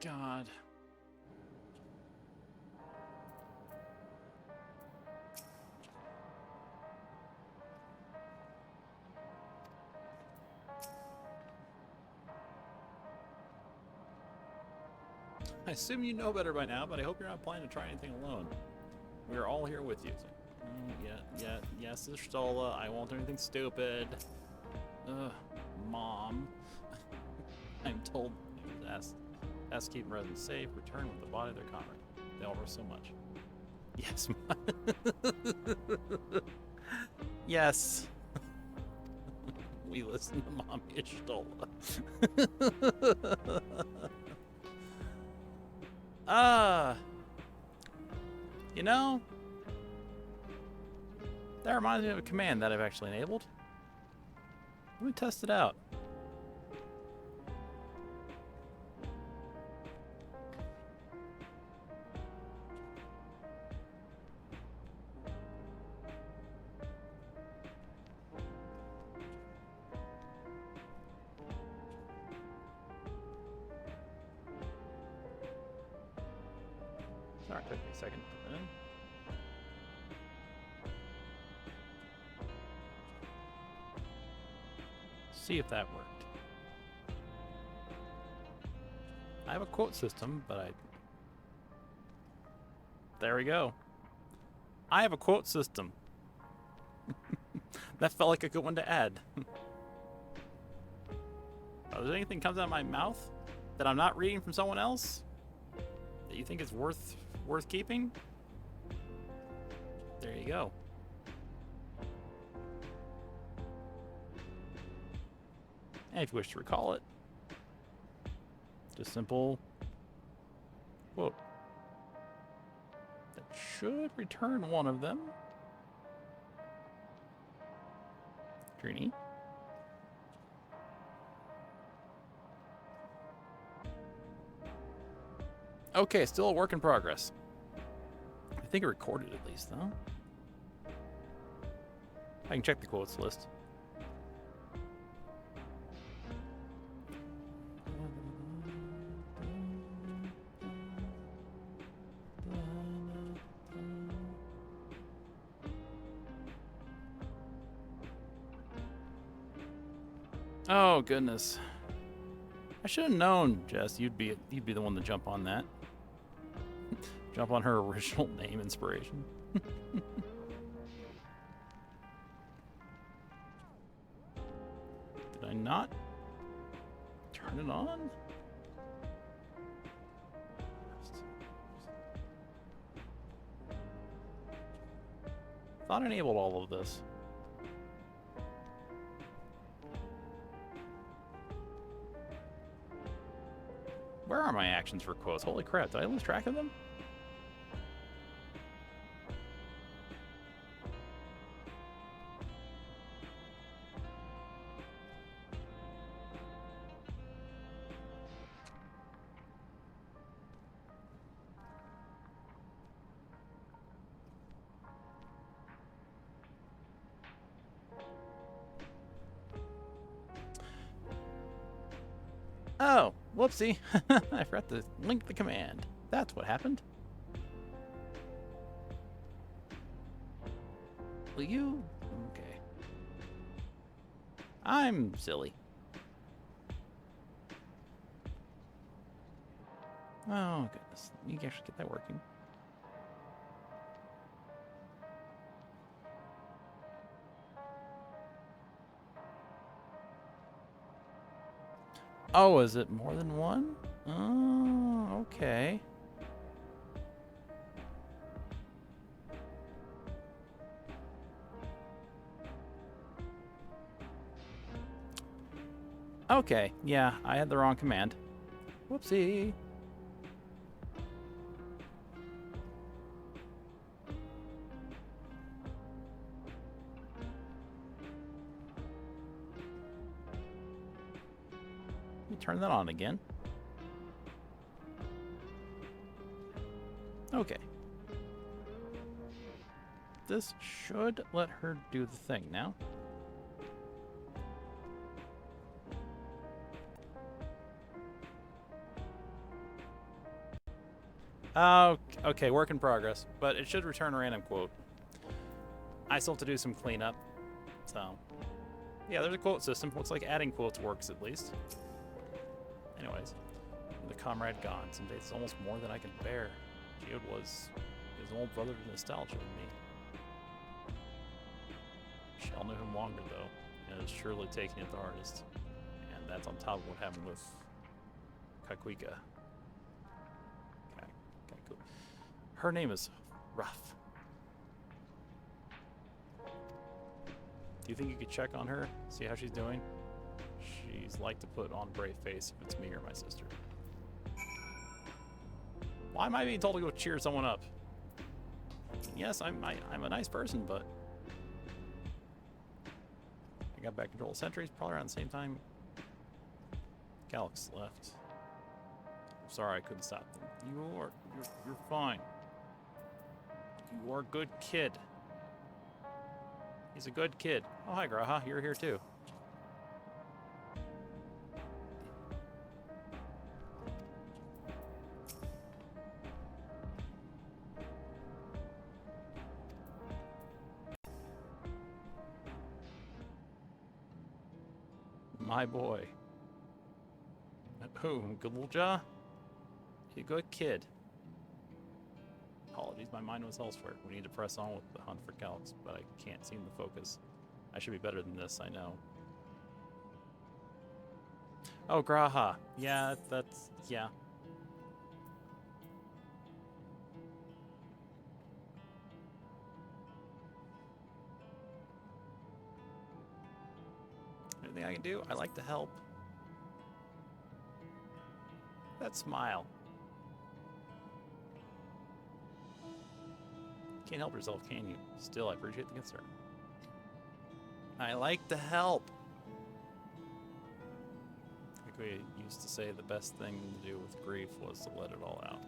S1: God. I assume you know better by now, but I hope you're not planning to try anything alone. We are all here with you. Yes, Stola. I won't do anything stupid. Ugh, Mom. I'm told ask to keep residents safe, return with the body of their comrade. They all risk so much. Yes, yes. We listen to Mommy Ishtola. You know, that reminds me of a command that I've actually enabled. Let me test it out. Sorry, it took me a second to put it in. See if that worked. I have a quote system, but there we go. I have a quote system. That felt like a good one to add. Oh, is there anything that comes out of my mouth that I'm not reading from someone else that you think is worth keeping? There you go. And if you wish to recall it, just simple quote. That should return one of them. Trini. Okay, still a work in progress. I think it recorded at least, though. I can check the quotes list. Oh goodness. I should have known, Jess. You'd be the one to jump on that. Jump on her original name inspiration. Did I not turn it on? Thought I enabled all of this. Where are my actions for quotes? Holy crap, did I lose track of them? Oh, whoopsie. I forgot to link the command. That's what happened. Will you? Okay. I'm silly. Oh, goodness. You can actually get that working. Oh, is it more than one? Oh, okay. Okay, yeah, I had the wrong command. Whoopsie. Turn that on again. Okay. This should let her do the thing now. Okay, work in progress, but it should return a random quote. I still have to do some cleanup, so yeah, there's a quote system. Looks like adding quotes works at least. Anyways, the comrade gone. Some days it's almost more than I can bear. Geode was his old brother to nostalgia with me. Shall know him longer though, and is surely taking it the hardest. And that's on top of what happened with Kakwika. Okay, cool. Her name is Rough. Do you think you could check on her, see how she's doing? She's like to put on a brave face if it's me or my sister. Why am I being told to go cheer someone up? Yes, I'm a nice person, but I got back control of sentries probably around the same time Galax left. I'm sorry I couldn't stop them. You're fine. You are a good kid. He's a good kid. Oh, hi, Graha. You're here too. My boy. Who? Galulja? You good kid. Apologies, my mind was elsewhere. We need to press on with the hunt for Galax, but I can't seem to focus. I should be better than this, I know. Oh, Graha. Yeah, yeah. Anything I can do? I like to help. That smile. Can't help yourself, can you? Still, I appreciate the concern. I like to help. Like we used to say, the best thing to do with grief was to let it all out.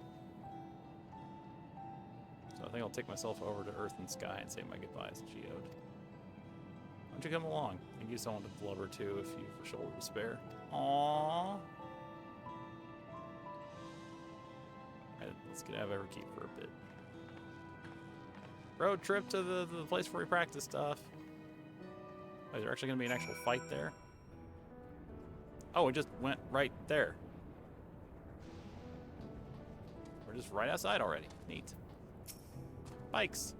S1: So I think I'll take myself over to Earth and Sky and say my goodbyes to Geode. Why don't you come along? I can use someone to blubber too if you've a shoulder to spare. Aww. Alright, let's get out of Everkeep for a bit. Road trip to the place where we practice stuff. Oh, is there actually going to be an actual fight there? Oh, it just went right there. We're just right outside already. Neat. Bikes.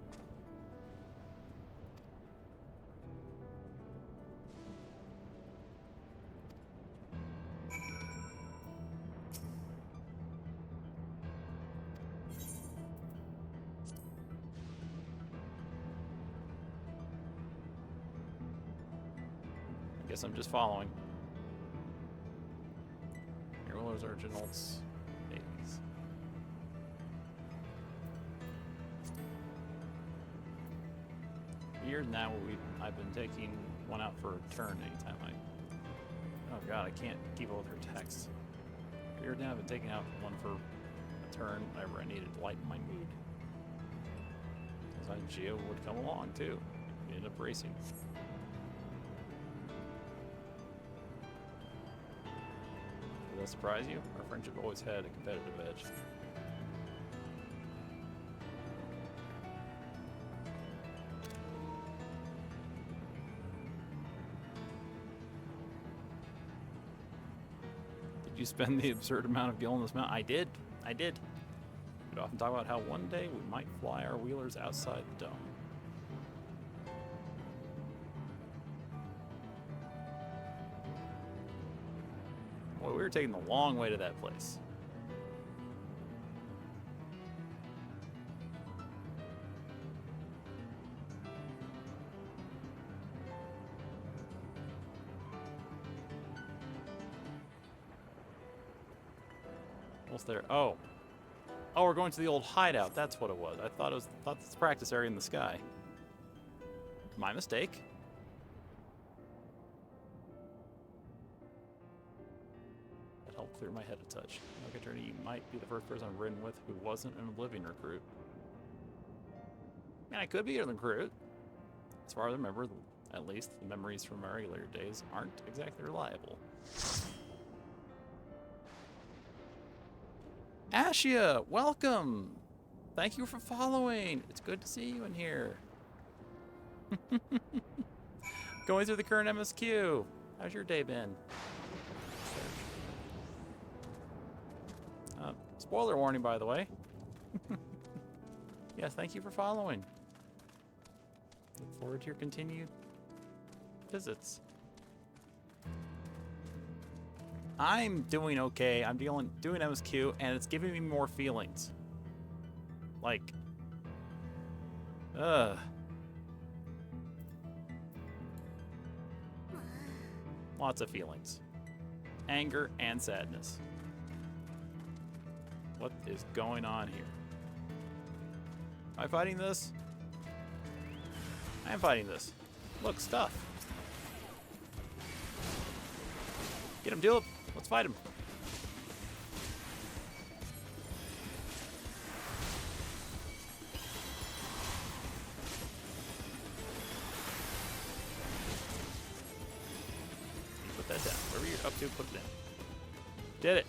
S1: I guess I'm just following. Heroes, originals, babies. Weird now I've been taking one out for a turn anytime I... Oh god, I can't keep up with her text. Weird now I've been taking out one for a turn whenever I needed to lighten my mood. Because Geo would come along too. We ended up racing. Does that surprise you? Our friendship always had a competitive edge. Did you spend the absurd amount of gil on this mountain? I did. I did. We'd often talk about how one day we might fly our wheelers outside the dome. Well, we were taking the long way to that place. Almost there. Oh. Oh, we're going to the old hideout. That's what it was. I thought it was the practice area in the sky. My mistake. That helped clear my head a touch. Like attorney, you might be the first person I've ridden with who wasn't an Oblivion recruit. I mean, I could be an recruit. As far as I remember, at least the memories from my regular days aren't exactly reliable. Ashia, welcome! Thank you for following. It's good to see you in here. Going through the current MSQ. How's your day been? Spoiler warning, by the way. Yes, thank you for following. Look forward to your continued visits. I'm doing okay. I'm doing MSQ, and it's giving me more feelings. Like, lots of feelings. Anger and sadness. What is going on here? Am I fighting this? I am fighting this. Look, stuff. Get him, Tulip. Let's fight him. Put that down. Whatever you're up to, put it down. Did it.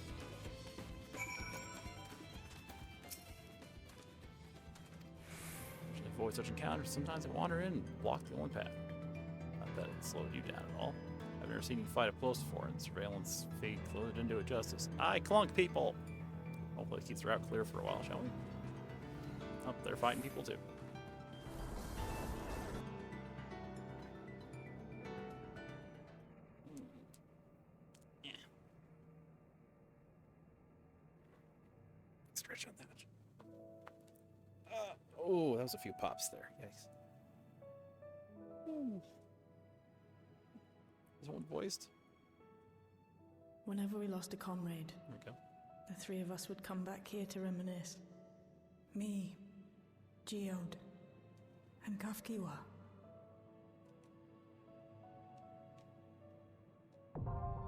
S1: Usually avoid such encounters. Sometimes I wander in and block the only path. Not that it slowed you down at all. I've never seen you fight up close before, and surveillance feed clearly didn't do it justice. I clunk people! Hopefully it keeps the route clear for a while, shall we? Oh, they're fighting people too. Yeah. Stretch on that. Oh, that was a few pops there. Yikes. Ooh. Is one voiced?
S7: Whenever we lost a comrade,
S1: There we go.
S7: the three of us would come back here to reminisce. Me, Geode, and Kafkiwa.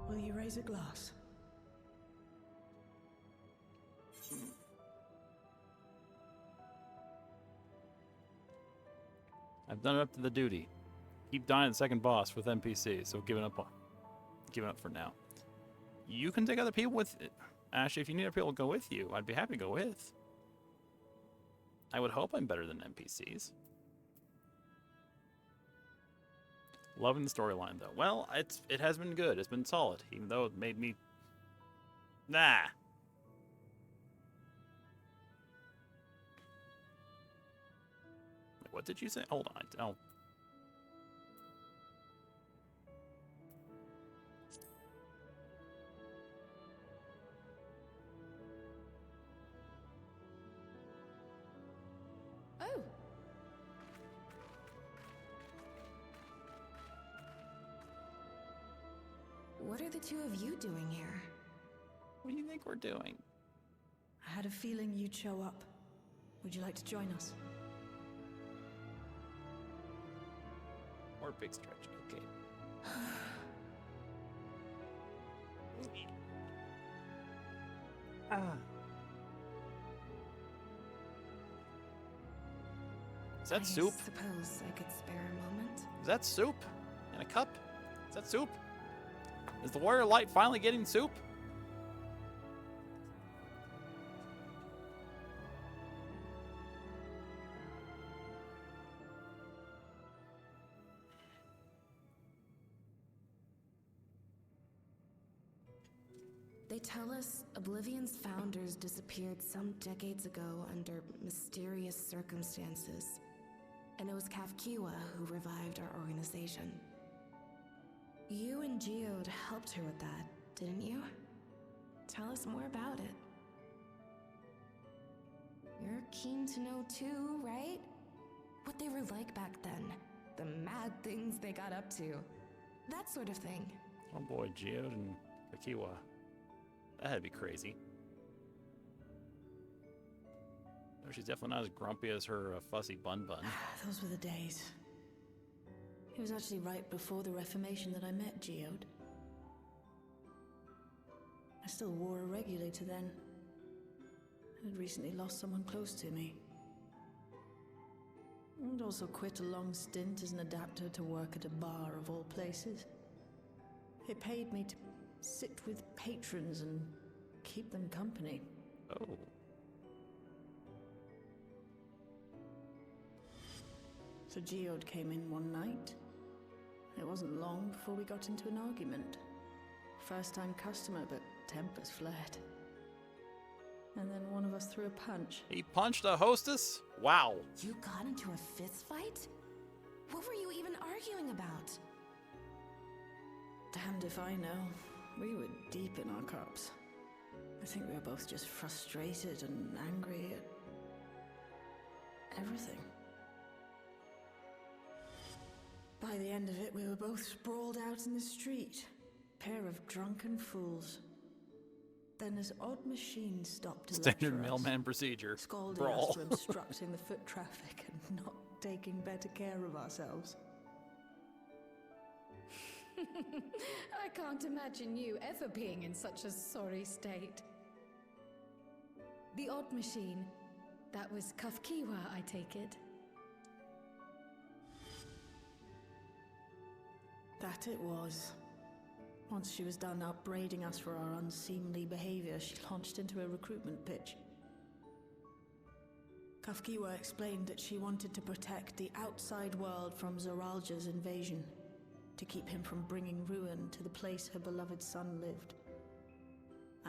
S7: Will you raise a glass?
S1: I've done it up to the duty. Keep dying at the second boss with NPCs, so giving up for now. You can take other people with it. Actually, if you need other people to go with you, I'd be happy to go with. I would hope I'm better than NPCs. Loving the storyline, though. Well, it has been good. It's been solid, even though it made me... Nah. What did you say? Hold on. Oh.
S4: Oh!
S5: What are the two of you doing here?
S1: What do you think we're doing?
S7: I had a feeling you'd show up. Would you like to join us?
S1: Or big stretch. Okay. Is that soup?
S5: I suppose I could spare a moment.
S1: Is that soup? In a cup? Is that soup? Is the Warrior Light finally getting soup?
S5: They tell us Oblivion's founders disappeared some decades ago under mysterious circumstances. And it was Kafkiwa who revived our organization. You and Geode helped her with that, didn't you? Tell us more about it. You're keen to know too, right? What they were like back then. The mad things they got up to. That sort of thing.
S1: Oh boy, Geode and Akiwa. That'd be crazy. No, she's definitely not as grumpy as her fussy bun.
S7: Those were the days. It was actually right before the Reformation that I met Geode. I still wore a regulator then. I had recently lost someone close to me. And also quit a long stint as an adapter to work at a bar of all places. It paid me to sit with patrons and keep them company.
S1: Oh.
S7: So Geode came in one night. It wasn't long before we got into an argument. First-time customer, but tempers flared. And then one of us threw a punch.
S1: He punched a hostess? Wow.
S5: You got into a fist fight? What were you even arguing about?
S7: Damned if I know. We were deep in our cups. I think we were both just frustrated and angry at everything. By the end of it, we were both sprawled out in the street. Pair of drunken fools. Then this odd machine stopped to
S1: Standard
S7: lecture us,
S1: mailman procedure.
S7: scolding
S1: Brawl.
S7: us for obstructing the foot traffic and not taking better care of ourselves.
S4: I can't imagine you ever being in such a sorry state. The odd machine. That was Kafkiwa, I take it.
S7: That it was. Once she was done upbraiding us for our unseemly behavior, she launched into a recruitment pitch. Kafkiwa explained that she wanted to protect the outside world from Zoralja's invasion, to keep him from bringing ruin to the place her beloved son lived.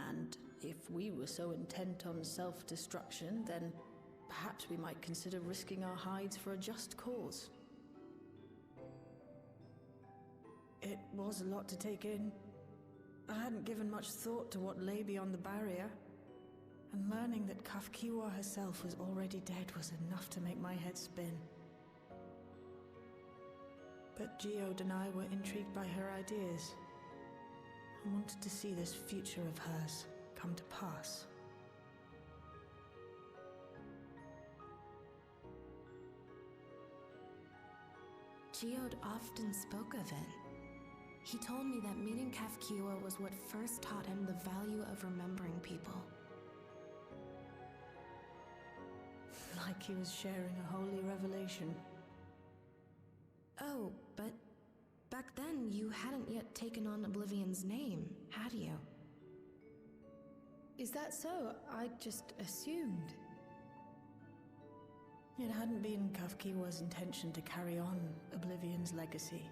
S7: And if we were so intent on self-destruction, then perhaps we might consider risking our hides for a just cause. It was a lot to take in. I hadn't given much thought to what lay beyond the barrier, and learning that Kafkiwa herself was already dead was enough to make my head spin. But Geode and I were intrigued by her ideas, and wanted to see this future of hers come to pass.
S5: Geode often spoke of it. He told me that meeting Kafkiwa was what first taught him the value of remembering people.
S7: Like he was sharing a holy revelation.
S5: Oh, but back then you hadn't yet taken on Oblivion's name, had you?
S4: Is that so? I just assumed.
S7: It hadn't been Kafkiwa's intention to carry on Oblivion's legacy.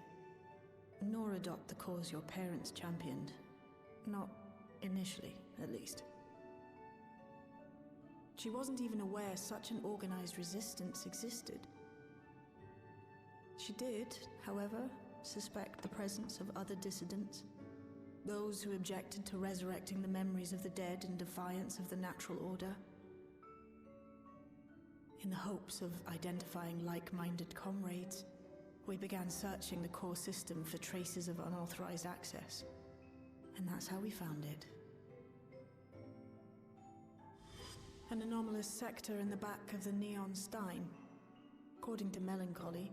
S7: nor adopt the cause your parents championed. Not initially, at least. She wasn't even aware such an organized resistance existed. She did, however, suspect the presence of other dissidents, those who objected to resurrecting the memories of the dead in defiance of the natural order. In the hopes of identifying like-minded comrades, we began searching the core system for traces of unauthorized access. And that's how we found it. An anomalous sector in the back of the Neon Stein. According to Melancholy,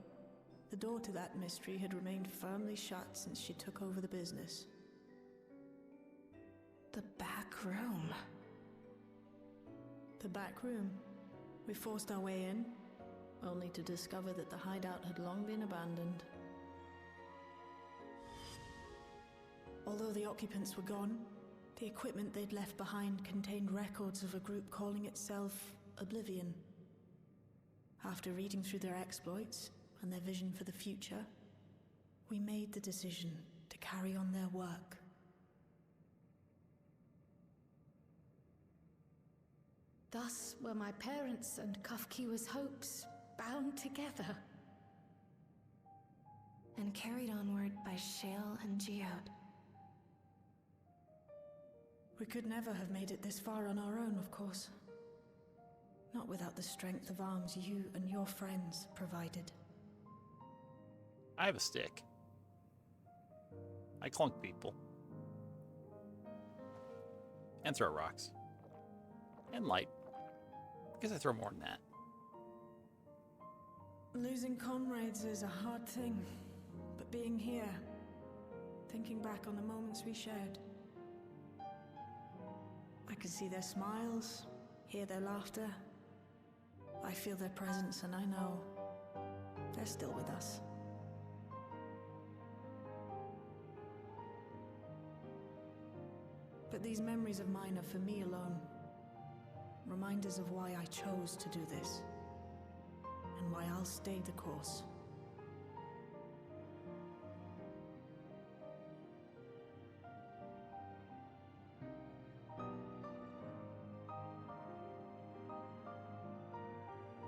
S7: the door to that mystery had remained firmly shut since she took over the business.
S5: The back room.
S7: The back room. We forced our way in, only to discover that the hideout had long been abandoned. Although the occupants were gone, the equipment they'd left behind contained records of a group calling itself Oblivion. After reading through their exploits and their vision for the future, we made the decision to carry on their work.
S4: Thus were my parents' and Kafkiwa's hopes bound together.
S5: And carried onward by Shale and Geode.
S7: We could never have made it this far on our own, of course. Not without the strength of arms you and your friends provided.
S1: I have a stick. I clunk people. And throw rocks. And light. I guess I throw more than that.
S7: Losing comrades is a hard thing, but being here, thinking back on the moments we shared, I can see their smiles, hear their laughter. I feel their presence, and I know they're still with us. But these memories of mine are for me alone. Reminders of why I chose to do this, and why I'll stay the course.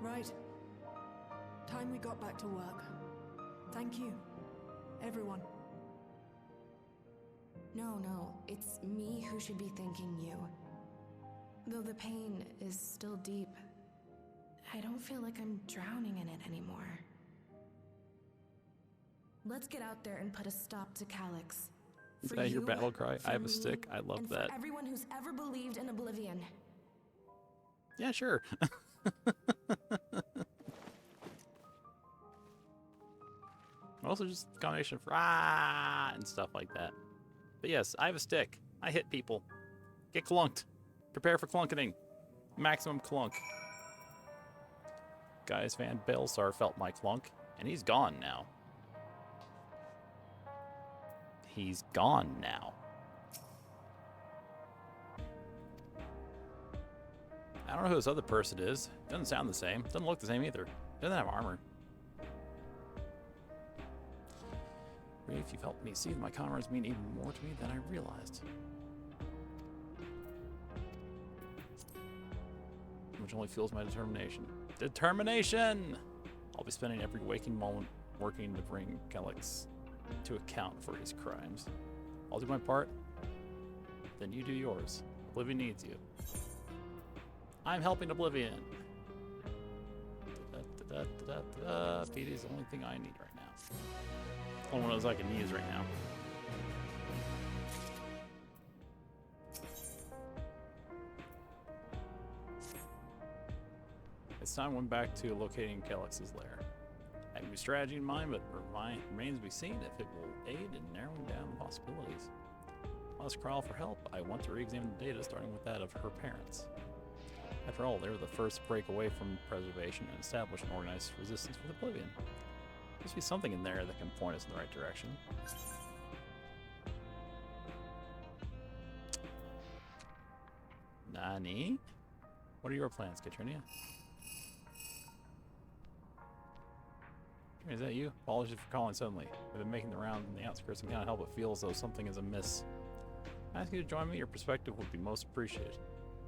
S7: Right. Time we got back to work. Thank you, everyone.
S5: No, it's me who should be thanking you. Though the pain is still deep, I don't feel like I'm drowning in it anymore. Let's get out there and put a stop to Calyx.
S1: Is
S5: For
S1: that your
S5: you,
S1: battle cry?
S5: for
S1: I have a
S5: me,
S1: stick. I love
S5: and
S1: that.
S5: for everyone who's ever believed in Oblivion.
S1: Yeah, sure. Also just a combination for and stuff like that. But yes, I have a stick. I hit people. Get clunked. Prepare for clunketing. Maximum clunk. Guys, Van Balesar felt my clunk, and he's gone now. He's gone now. I don't know who this other person is. Doesn't sound the same. Doesn't look the same either. Doesn't have armor. If you've helped me see that my comrades mean even more to me than I realized. Which only fuels my determination. Determination! I'll be spending every waking moment working to bring Calyx to account for his crimes. I'll do my part, then you do yours. Oblivion needs you. I'm helping Oblivion. PD is the only thing I need right now. Only one of those I can use right now. It's time went back to locating Calyx's lair. I have a new strategy in mind, but remains to be seen if it will aid in narrowing down the possibilities. I'll ask Krile for help. I want to re-examine the data, starting with that of her parents. After all, they were the first to break away from preservation and establish an organized resistance with Oblivion. There must be something in there that can point us in the right direction. Nani? What are your plans, Katrinia? Is that you? Apologies for calling suddenly. I've been making the rounds in the outskirts and can't help but feel as though something is amiss. I ask you to join me. Your perspective would be most appreciated.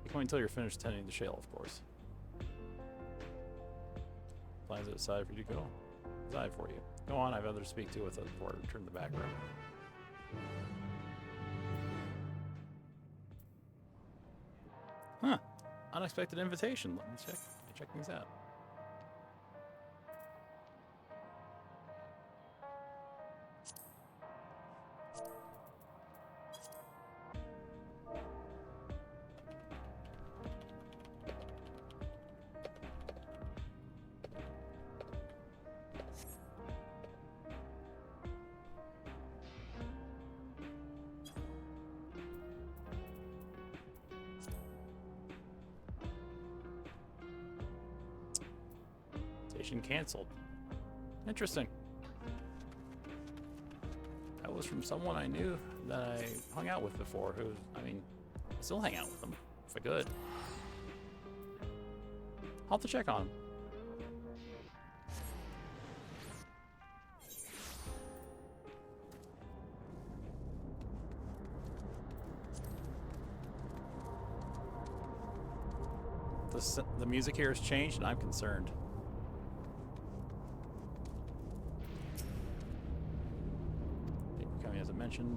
S1: You can wait until you're finished tending the shale, of course. Plans aside for you to go. Aside for you. Go on, I have others to speak to with us before I return to the back room. Huh. Unexpected invitation. Let me check things out. Canceled. Interesting. That was from someone I knew that I hung out with before, who, I mean, I still hang out with them, if I could. I'll have to check on him. The music here has changed, and I'm concerned.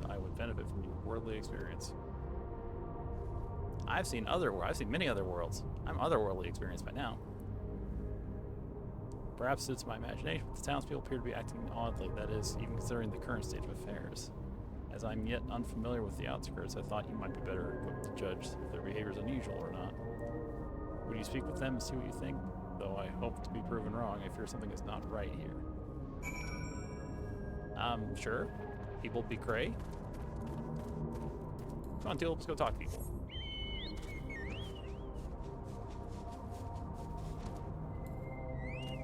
S1: I would benefit from your worldly experience. I've seen many other worlds. I'm otherworldly experienced by now. Perhaps it's my imagination, but the townspeople appear to be acting oddly, that is, even considering the current state of affairs. As I'm yet unfamiliar with the outskirts, I thought you might be better equipped to judge if their behavior is unusual or not. Would you speak with them and see what you think? Though I hope to be proven wrong, I fear something is not right here. Sure. People be cray. Come on, Teal, let's go talk to people.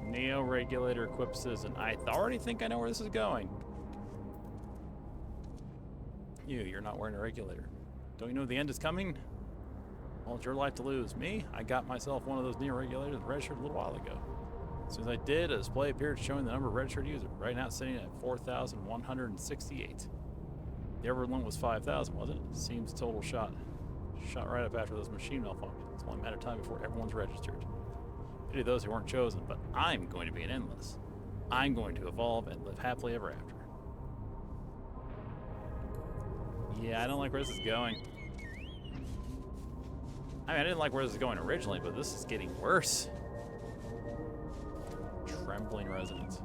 S1: Neo regulator equipped citizen. I already think I know where this is going. You're not wearing a regulator. Don't you know the end is coming? Well, it's your life to lose. Me? I got myself one of those Neo regulators and registered a little while ago. As soon as I did, a display appeared showing the number of registered users. Right now it's sitting at 4,168. The upper limit was 5,000, wasn't it? Seems total shot right up after those machine malfunctions. It's only a matter of time before everyone's registered. Pity those who weren't chosen, but I'm going to be an endless. I'm going to evolve and live happily ever after. Yeah, I don't like where this is going. I mean, I didn't like where this was going originally, but this is getting worse. Trembling residents.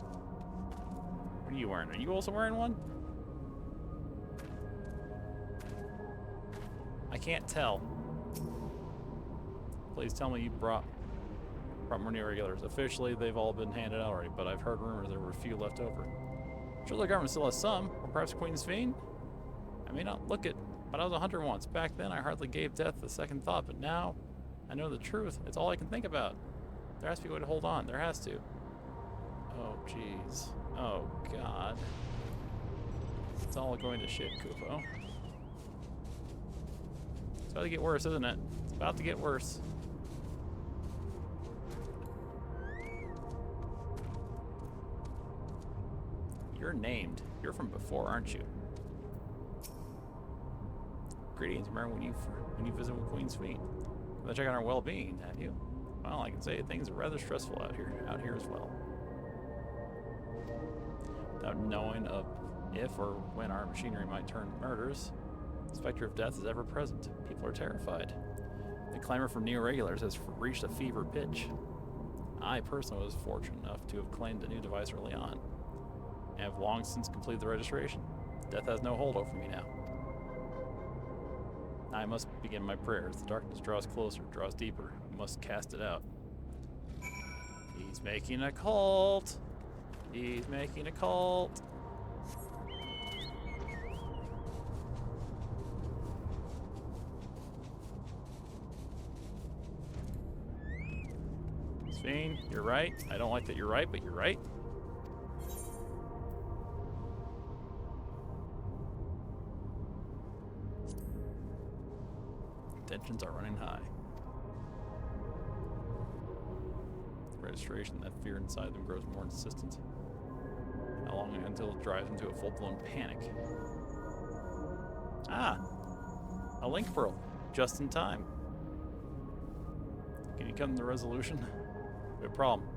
S1: What are you wearing? Are you also wearing one? I can't tell. Please tell me you brought more new regulars. Officially, they've all been handed out already, but I've heard rumors there were a few left over. Sure, the government still has some, or perhaps Queen's Fiend? I may not look it, but I was a hunter once. Back then, I hardly gave death a second thought, but now I know the truth. It's all I can think about. There has to be a way to hold on. There has to. Oh, jeez. Oh, God. It's all going to shit, Kupo. It's about to get worse, isn't it? It's about to get worse. You're named. You're from before, aren't you? Greetings. Remember when you visit with Queen's Feet? Let's check on our well-being, have you? Well, I can say things are rather stressful out here as well. Without knowing of if or when our machinery might turn murderous, the specter of death is ever present. People are terrified. The clamor for neo-regulars has reached a fever pitch. I personally was fortunate enough to have claimed a new device early on, and have long since completed the registration. Death has no hold over me now. I must begin my prayers. The darkness draws closer, draws deeper. I must cast it out. He's making a cult. He's making a cult. Fiend, you're right. I don't like that you're right, but you're right. Tensions are running high. Registration, that fear inside them grows more insistent. long until it drives into a full-blown panic. Ah! A link pearl. Just in time. Can you come to the resolution? We have a problem.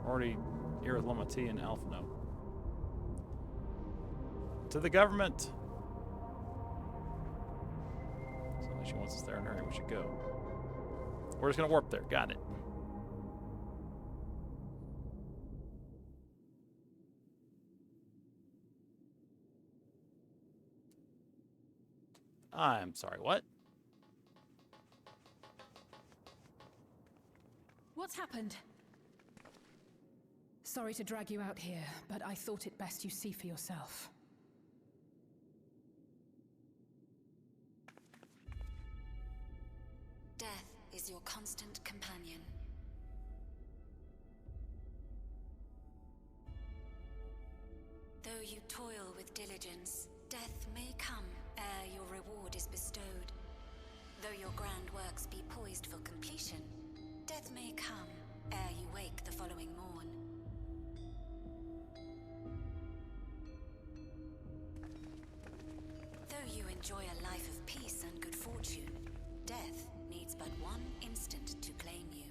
S1: We're already here with Loma T and Alpha Note. To the government! So she wants us there in a hurry. We should go. We're just gonna warp there. Got it. I'm sorry, what?
S8: What's happened? Sorry to drag you out here, but I thought it best you see for yourself.
S9: Death is your constant companion. Though you toil with diligence, death may come ere your reward is bestowed. Though your grand works be poised for completion, death may come ere you wake the following morn. Though you enjoy a life of peace and good fortune, death needs but one instant to claim you.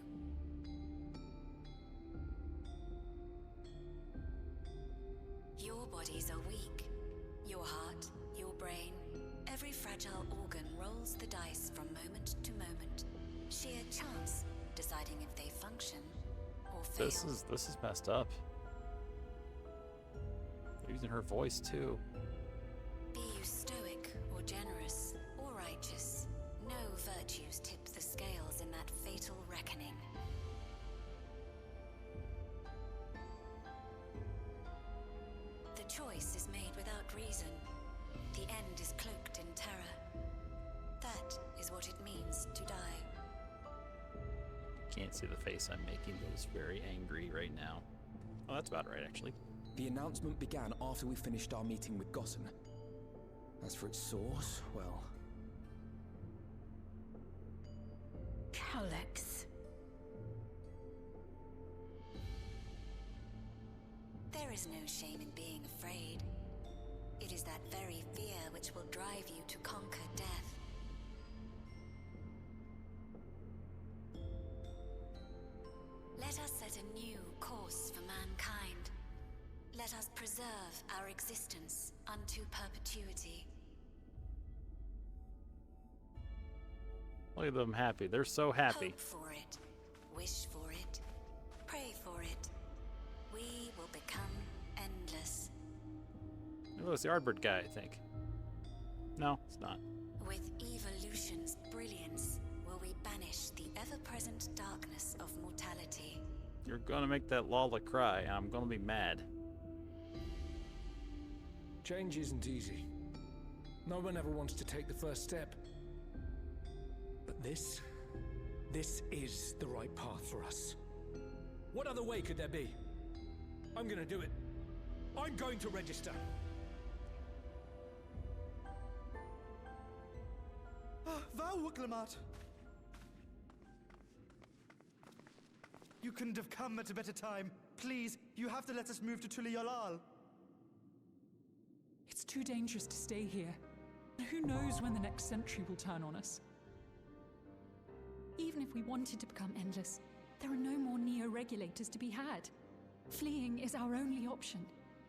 S9: Your bodies are weak. Your heart, your brain, every fragile organ rolls the dice from moment to moment. Sheer chance deciding if they function or fail.
S1: This is messed up. They're using her voice too.
S9: Be you stoic or generous or righteous, no virtues tip the scales in that fatal reckoning. The choice is made without reason. The end is cloaked in terror. That is what it means to die.
S1: Can't see the face I'm making, but it's very angry right now. Oh, that's about right, actually.
S10: The announcement began after we finished our meeting with Gossen. As for its source, well...
S8: Alex.
S9: There is no shame in being afraid. It is that very fear which will drive you to conquer death. Let us set a new course for mankind. Let us preserve our existence unto perpetuity.
S1: Look at them happy. They're so happy.
S9: Hope for it. Wish for it. Pray for it. We will become endless.
S1: Oh, it's the Ardbird guy, I think. No, it's not.
S9: With evolution's brilliance, will we banish the ever-present darkness of mortality.
S1: You're gonna make that Lala cry, and I'm gonna be mad.
S2: Change isn't easy. No one ever wants to take the first step. But this is the right path for us. What other way could there be? I'm gonna do it. I'm going to register.
S11: Wildcard. You couldn't have come at a better time. Please, you have to let us move to Tuliolal.
S12: It's too dangerous to stay here. Who knows when the next century will turn on us? Even if we wanted to become endless, there are no more neo-regulators to be had. Fleeing is our only option.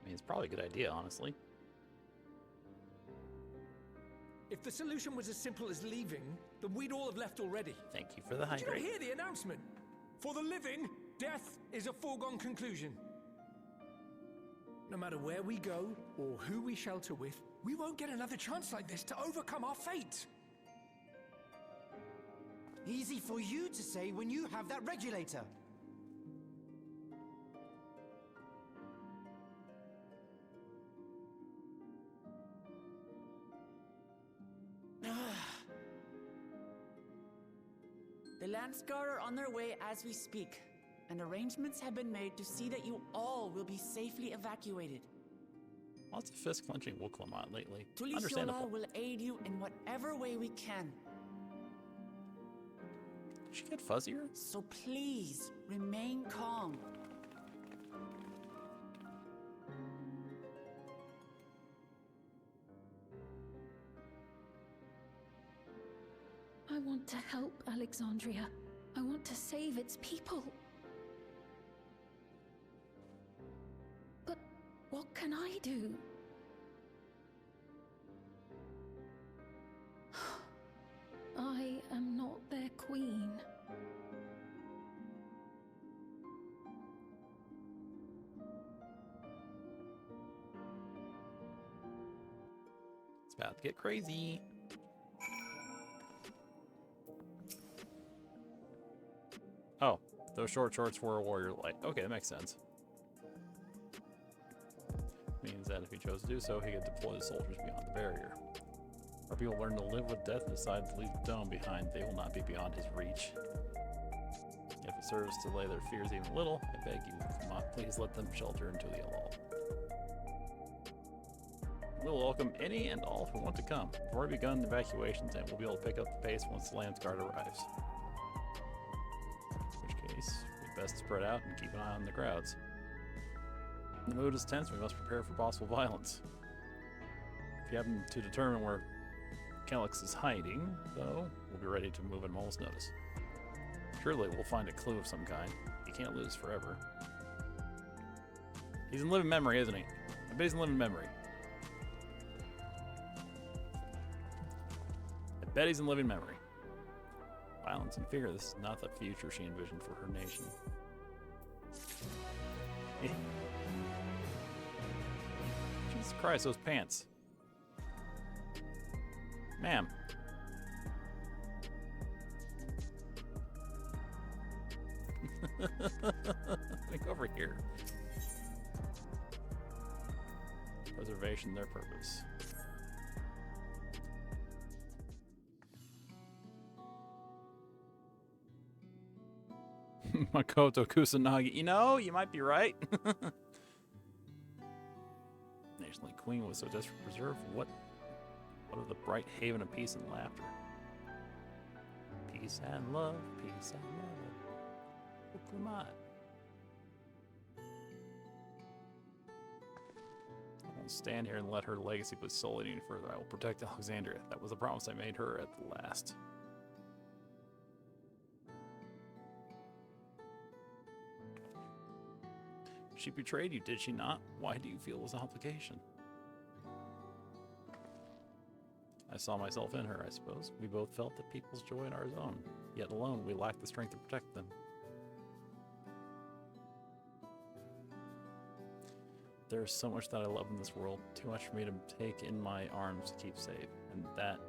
S1: I mean, it's probably a good idea, honestly.
S2: If the solution was as simple as leaving, then we'd all have left already.
S1: Thank you for the
S2: Did you
S1: hydrate.
S2: hear the announcement? For the living, death is a foregone conclusion. No matter where we go or who we shelter with, we won't get another chance like this to overcome our fate.
S11: Easy for you to say when you have that regulator.
S13: The Landsguard are on their way as we speak, and arrangements have been made to see that you all will be safely evacuated.
S1: Lots of fist-clenching Wuklamot lately.
S13: Tulisola
S1: Understandable.
S13: will aid you in whatever way we can.
S1: Did she get fuzzier?
S13: So please, remain calm.
S4: help Alexandria. I want to save its people. But what can I do? I am not their queen.
S1: It's about to get crazy. Oh, those short shorts were a warrior light. Okay, that makes sense. Means that if he chose to do so, he could deploy the soldiers beyond the barrier. Our people learn to live with death and decide to leave the dome behind. They will not be beyond his reach. If it serves to lay their fears even a little, I beg you, please let them shelter into the Alal. We'll welcome any and all who want to come. We've already begun evacuations, and we'll be able to pick up the pace once the Lamb's Guard arrives. In which case, we best spread out and keep an eye on the crowds. The mood is tense, we must prepare for possible violence. If you happen to determine where Calyx is hiding, though, we'll be ready to move at a moment's notice. Surely we'll find a clue of some kind. He can't lose forever. He's in living memory, isn't he? I bet he's in living memory. I bet he's in living memory. Violence and fear, this is not the future she envisioned for her nation. Jesus Christ, those pants. Ma'am. Think over here. Preservation, their purpose. Makoto Kusanagi. You know, you might be right. Nationally Queen was so desperate to preserve what of the bright haven of peace and laughter. Peace and love, peace and love. Uklamat. I won't stand here and let her legacy be sullied any further. I will protect Alexandria. That was the promise I made her at the last. She betrayed you, did she not? Why do you feel this obligation? I saw myself in her, I suppose. We both felt the people's joy in our own. Yet alone, we lacked the strength to protect them. There is so much that I love in this world. Too much for me to take in my arms to keep safe. And that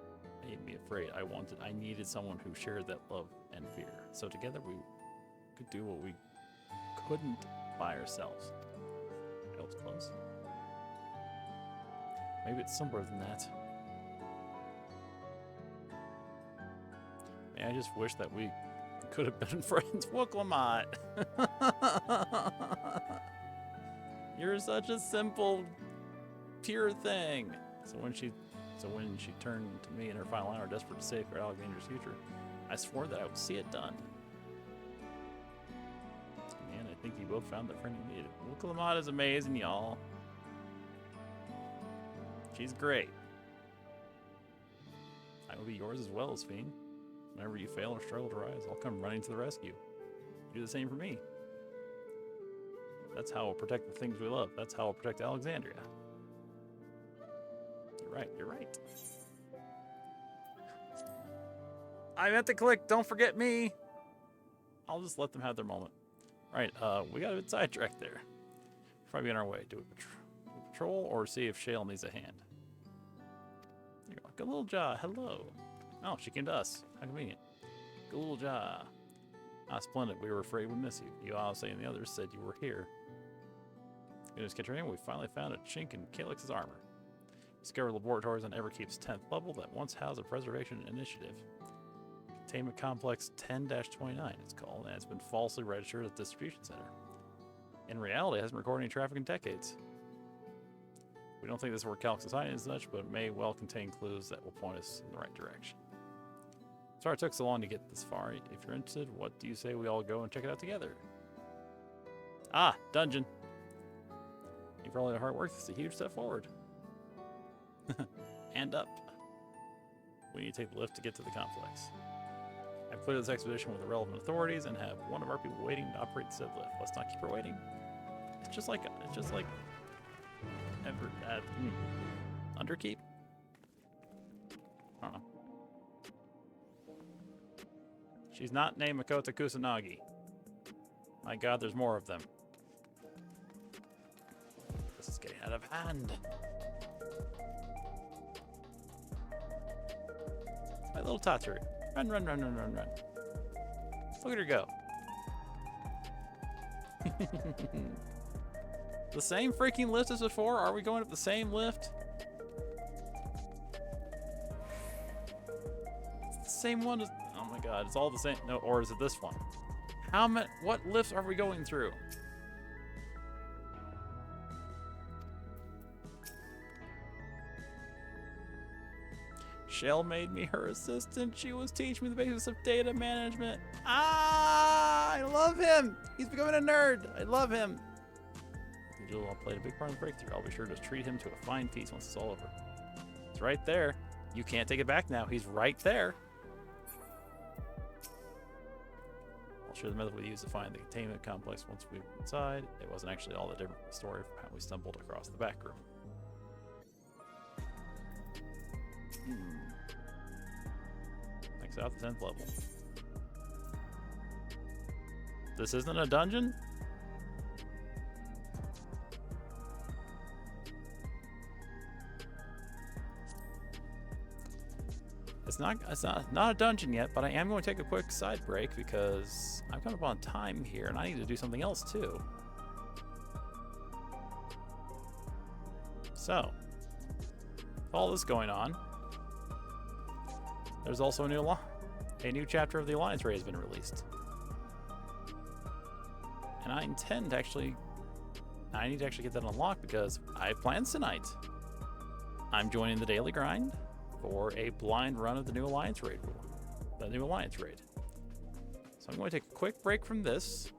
S1: made me afraid. I needed someone who shared that love and fear. So together we could do what we couldn't by ourselves. I hope it's close. Maybe it's simpler than that. Man, I just wish that we could have been friends. Woklamat. You're such a simple, pure thing. So when she turned to me in her final hour, desperate to safeguard Alexandria's future, I swore that I would see it done. Man, I think you both found the friend you needed. Woklamat is amazing, y'all. She's great. I will be yours as well, Fiend. Whenever you fail or struggle to rise, I'll come running to the rescue. Do the same for me. That's how we'll protect the things we love. That's how we'll protect Alexandria. You're right, you're right. I meant to click, don't forget me. I'll just let them have their moment. Right, we got a bit sidetracked there. Probably on our way. Do a patrol or see if Shale needs a hand. There you go. Good little jaw, hello. Oh, she came to us. How convenient. Good little jaw. Ah, splendid. We were afraid we'd miss you. You obviously and the others said you were here. Goodness, Katrina, we finally found a chink in Calyx's armor. Discovered laboratories on Everkeep's 10th level that once housed a preservation initiative. Containment Complex 10-29, it's called, and it's been falsely registered at the distribution center. In reality, it hasn't recorded any traffic in decades. We don't think this is where Calyx is hiding as such, but it may well contain clues that will point us in the right direction. Sorry it took so long to get this far. If you're interested, what do you say we all go and check it out together? Ah, dungeon. Thank you for all your hard work. This is a huge step forward. And up. We need to take the lift to get to the complex. I completed this expedition with the relevant authorities and have one of our people waiting to operate said lift. Let's not keep her waiting. It's just like Underkeep? I don't know. She's not named Makoto Kusanagi. My god, there's more of them. This is getting out of hand. My little Tatsu. Run, run, run, run, run, run. Look at her go. The same freaking lift as before? Are we going up the same lift? It's the same one as... Oh my god, it's all the same. No, or is it this one? How many... What lifts are we going through? Shell made me her assistant. She was teaching me the basics of data management. Ah, I love him. He's becoming a nerd. I love him. Digital played a big part in the breakthrough. I'll be sure to treat him to a fine feast once it's all over. It's right there. You can't take it back now. He's right there. I'll share the method we used to find the containment complex once we were inside. It wasn't actually all that different from the story of how we stumbled across the back room. Thanks out the 10th level. This isn't a dungeon? It's not a dungeon yet, but I am going to take a quick side break because I'm coming up on time here and I need to do something else too. So, with all this going on, there's also a new chapter of the Alliance Raid has been released. And I need to actually get that unlocked because I have plans tonight. I'm joining the daily grind for a blind run of the new Alliance Raid So I'm going to take a quick break from this.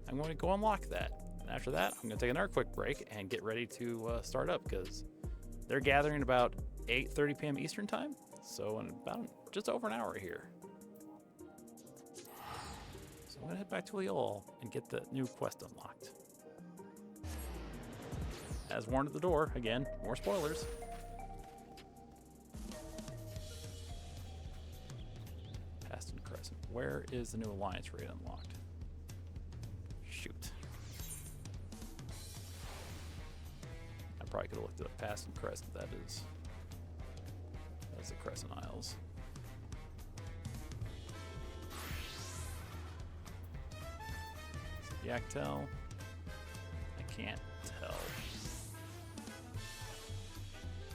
S1: I'm going to go unlock that. And after that, I'm going to take another quick break and get ready to start up because they're gathering about 8:30 p.m. Eastern time. So in about just over an hour here. So I'm going to head back to Leol and get the new quest unlocked. As warned at the door, again, more spoilers. Paston Crescent. Where is the new Alliance Raid unlocked? Shoot. I probably could have looked at a Paston Crescent. That's the Crescent Isles. Yaktel. I can't tell.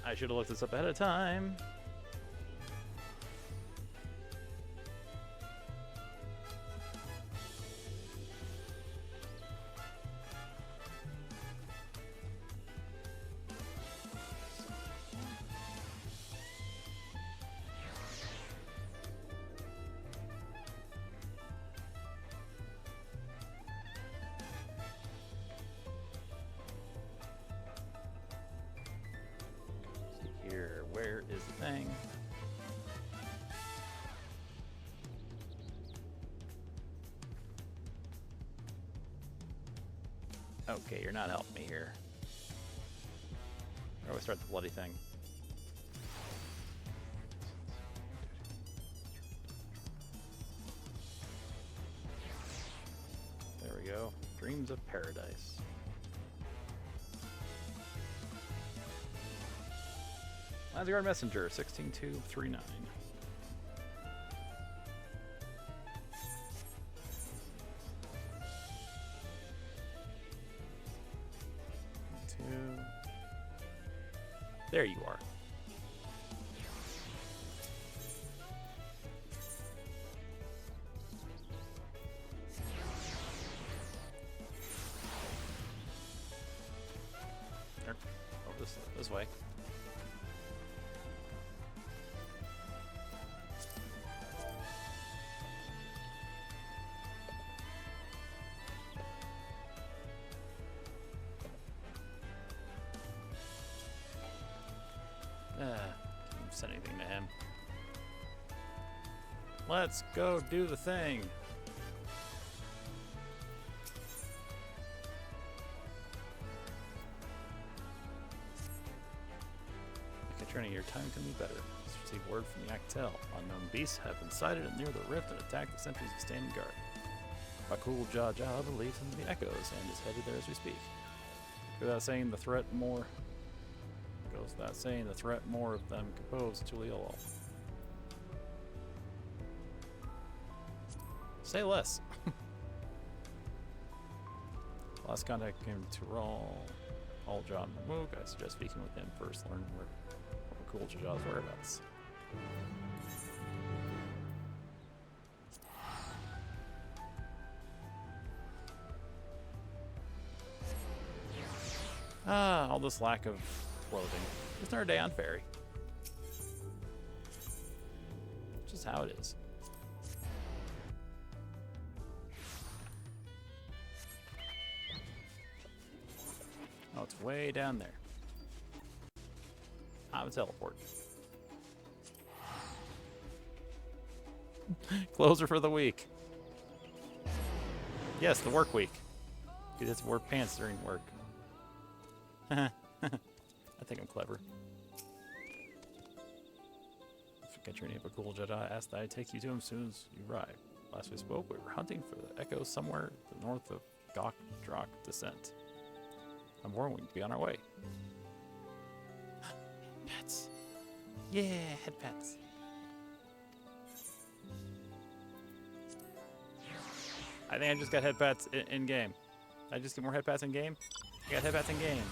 S1: I should have looked this up ahead of time. Where is the thing? Okay, you're not helping me here. Where do we start the bloody thing? There we go. Dreams of Paradise. Alexandria Messenger, 16239. There you are. There. Oh, this way. Can't send anything to him. Let's go do the thing. Turning your time can be better. Just received word from Yaktel. Unknown beasts have been sighted near the rift and attacked the sentries of standing guard. Bakul Jaja leads into the echoes and is headed there as we speak. Without saying the threat more of them compose Tuliolol. Say less. Last contact came to All John Moog. I suggest speaking with him first. Learn where Cool Jaja's whereabouts. All this lack of clothing. Just another day on ferry. Just how it is. Oh, it's way down there. I'm a teleport. Closer for the week. Yes, the work week. You get to wear pants during work. I think I'm clever. Forget your name, but cool Jedi asked that I take you to him as soon as you arrive. Last we spoke, we were hunting for the echoes somewhere to the north of Gok-Drak Descent. I'm warned we can be on our way. Pets. Yeah, head pets. I think I just got head pats in game. Did I just get more head pats in game? I got head pats in game.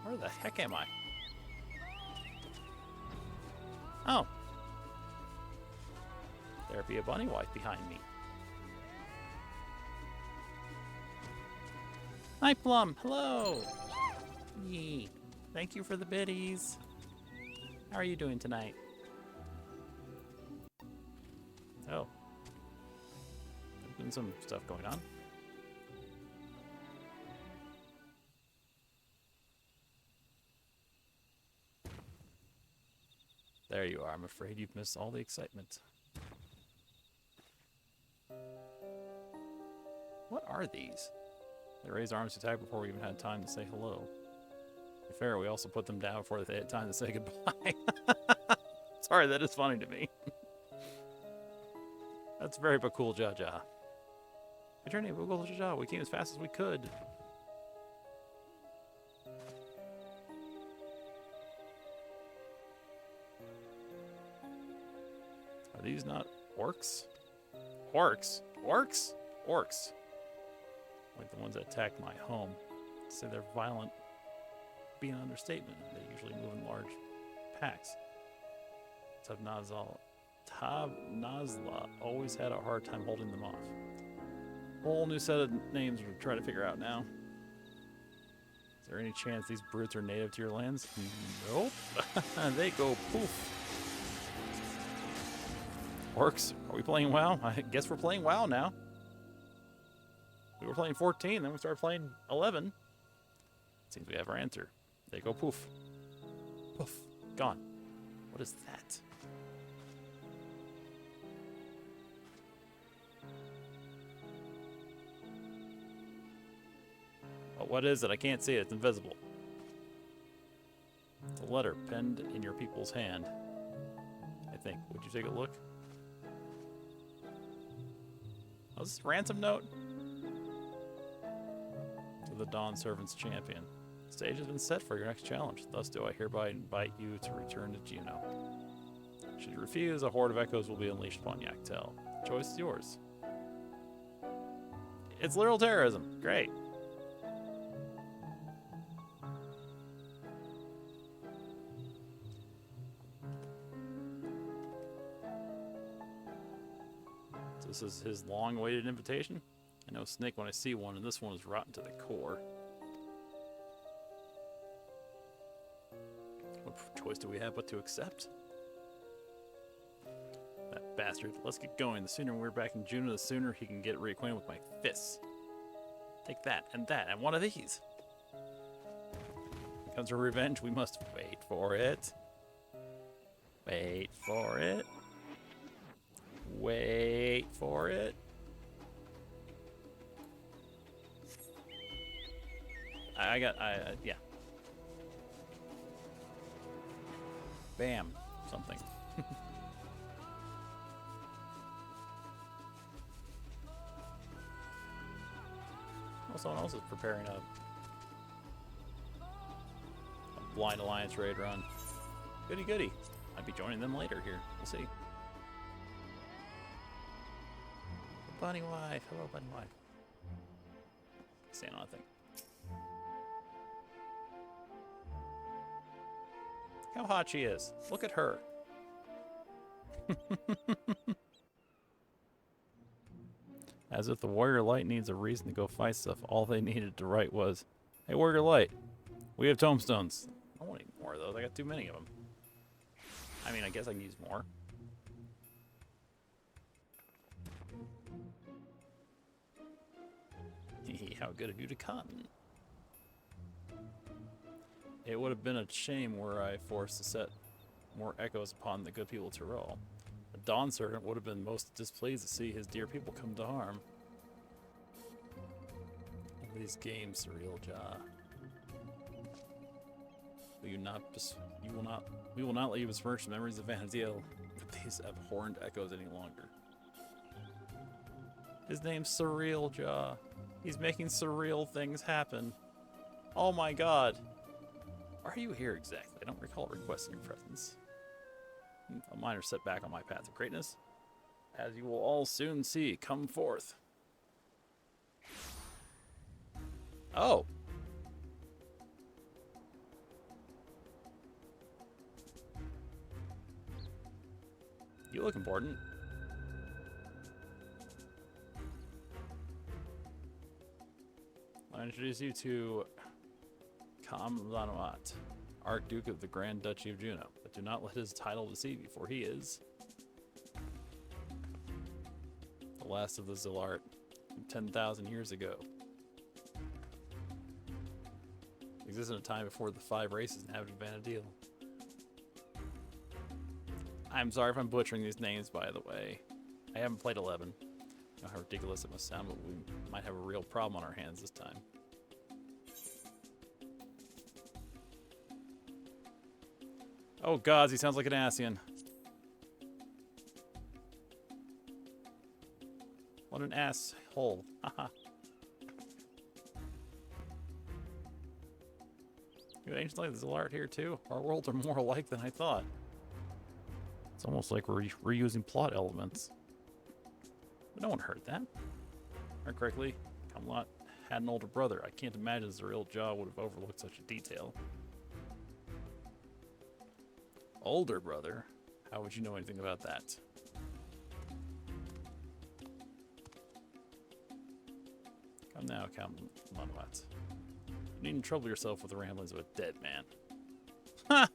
S1: Where the heck am I? Oh. There be a bunny wife behind me. Hi, Plum. Hello. Yee. Thank you for the biddies. How are you doing tonight? Oh. There's been some stuff going on. There you are. I'm afraid you've missed all the excitement. What are these? They raised arms to attack before we even had time to say hello. To be fair, we also put them down before they had time to say goodbye. Sorry, that is funny to me. That's very cool, Jaja. Returning to Google Jaja, we came as fast as we could. Are these not orcs? Orcs? Orcs? Orcs. Like the ones that attacked my home. Say they're violent being an understatement. They usually move in large packs. Tab Nazla always had a hard time holding them off. Whole new set of names we're trying to figure out now. Is there any chance these brutes are native to your lands? Nope. They go poof. Orcs, are we playing WoW? I guess we're playing WoW now. We were playing 14, then we started playing 11. Seems we have our answer. They go poof. Poof. Gone. What is that? Oh, what is it? I can't see it. It's invisible. It's a letter penned in your people's hand. I think. Would you take a look? Oh, is this a ransom note? To the Dawn Servant's Champion. The stage has been set for your next challenge. Thus do I hereby invite you to return to Juno. Should you refuse, a horde of echoes will be unleashed upon Yaktel. The choice is yours. It's literal terrorism. Great. So this is his long-awaited invitation. I know Snake when I see one, and this one is rotten to the core. What choice do we have but to accept? That bastard. Let's get going. The sooner we're back in Juno, the sooner he can get reacquainted with my fists. Take that, and one of these. When it comes to revenge, we must wait for it. Wait for it. Wait for it. Yeah. Bam. Something. Well, someone else is preparing a Blind Alliance raid run. Goody goody. I'd be joining them later here. We'll see. Bunny wife. Hello, bunny wife. Saying nothing. Look how hot she is. Look at her. As if the Warrior Light needs a reason to go fight stuff. All they needed to write was, "Hey, Warrior Light, we have tombstones." I don't want any more of those. I got too many of them. I mean, I guess I can use more. How good of you to come. It would have been a shame were I forced to set more echoes upon the good people of Tyrell. The Dawn Servant would have been most displeased to see his dear people come to harm. These games, Surreal Jaw. We will not let you besmirch the memories of Vanadil with these abhorrent echoes any longer. His name's Surreal Jaw. He's making surreal things happen. Oh my god. Why are you here exactly? I don't recall requesting your presence. A minor setback on my path of greatness. As you will all soon see, come forth. Oh. You look important. I'll introduce you to Kamlanawat, Archduke of the Grand Duchy of Juno, but do not let his title deceive you, for he is the last of the Zilart from 10,000 years ago. Existed in a time before the 5 races inhabited Vanadil. I'm sorry if I'm butchering these names, by the way. I haven't played 11. I know how ridiculous it must sound, but we might have a real problem on our hands this time. Oh gods, he sounds like an Asian. What an asshole. Haha. You ancient like the Zilart here too? Our worlds are more alike than I thought. It's almost like we're reusing plot elements. But no one heard that. Or correctly, Kamlat had an older brother. I can't imagine Surreal Jaw would have overlooked such a detail. Older brother? How would you know anything about that? Come now, Kamlat. You needn't trouble yourself with the ramblings of a dead man. Ha!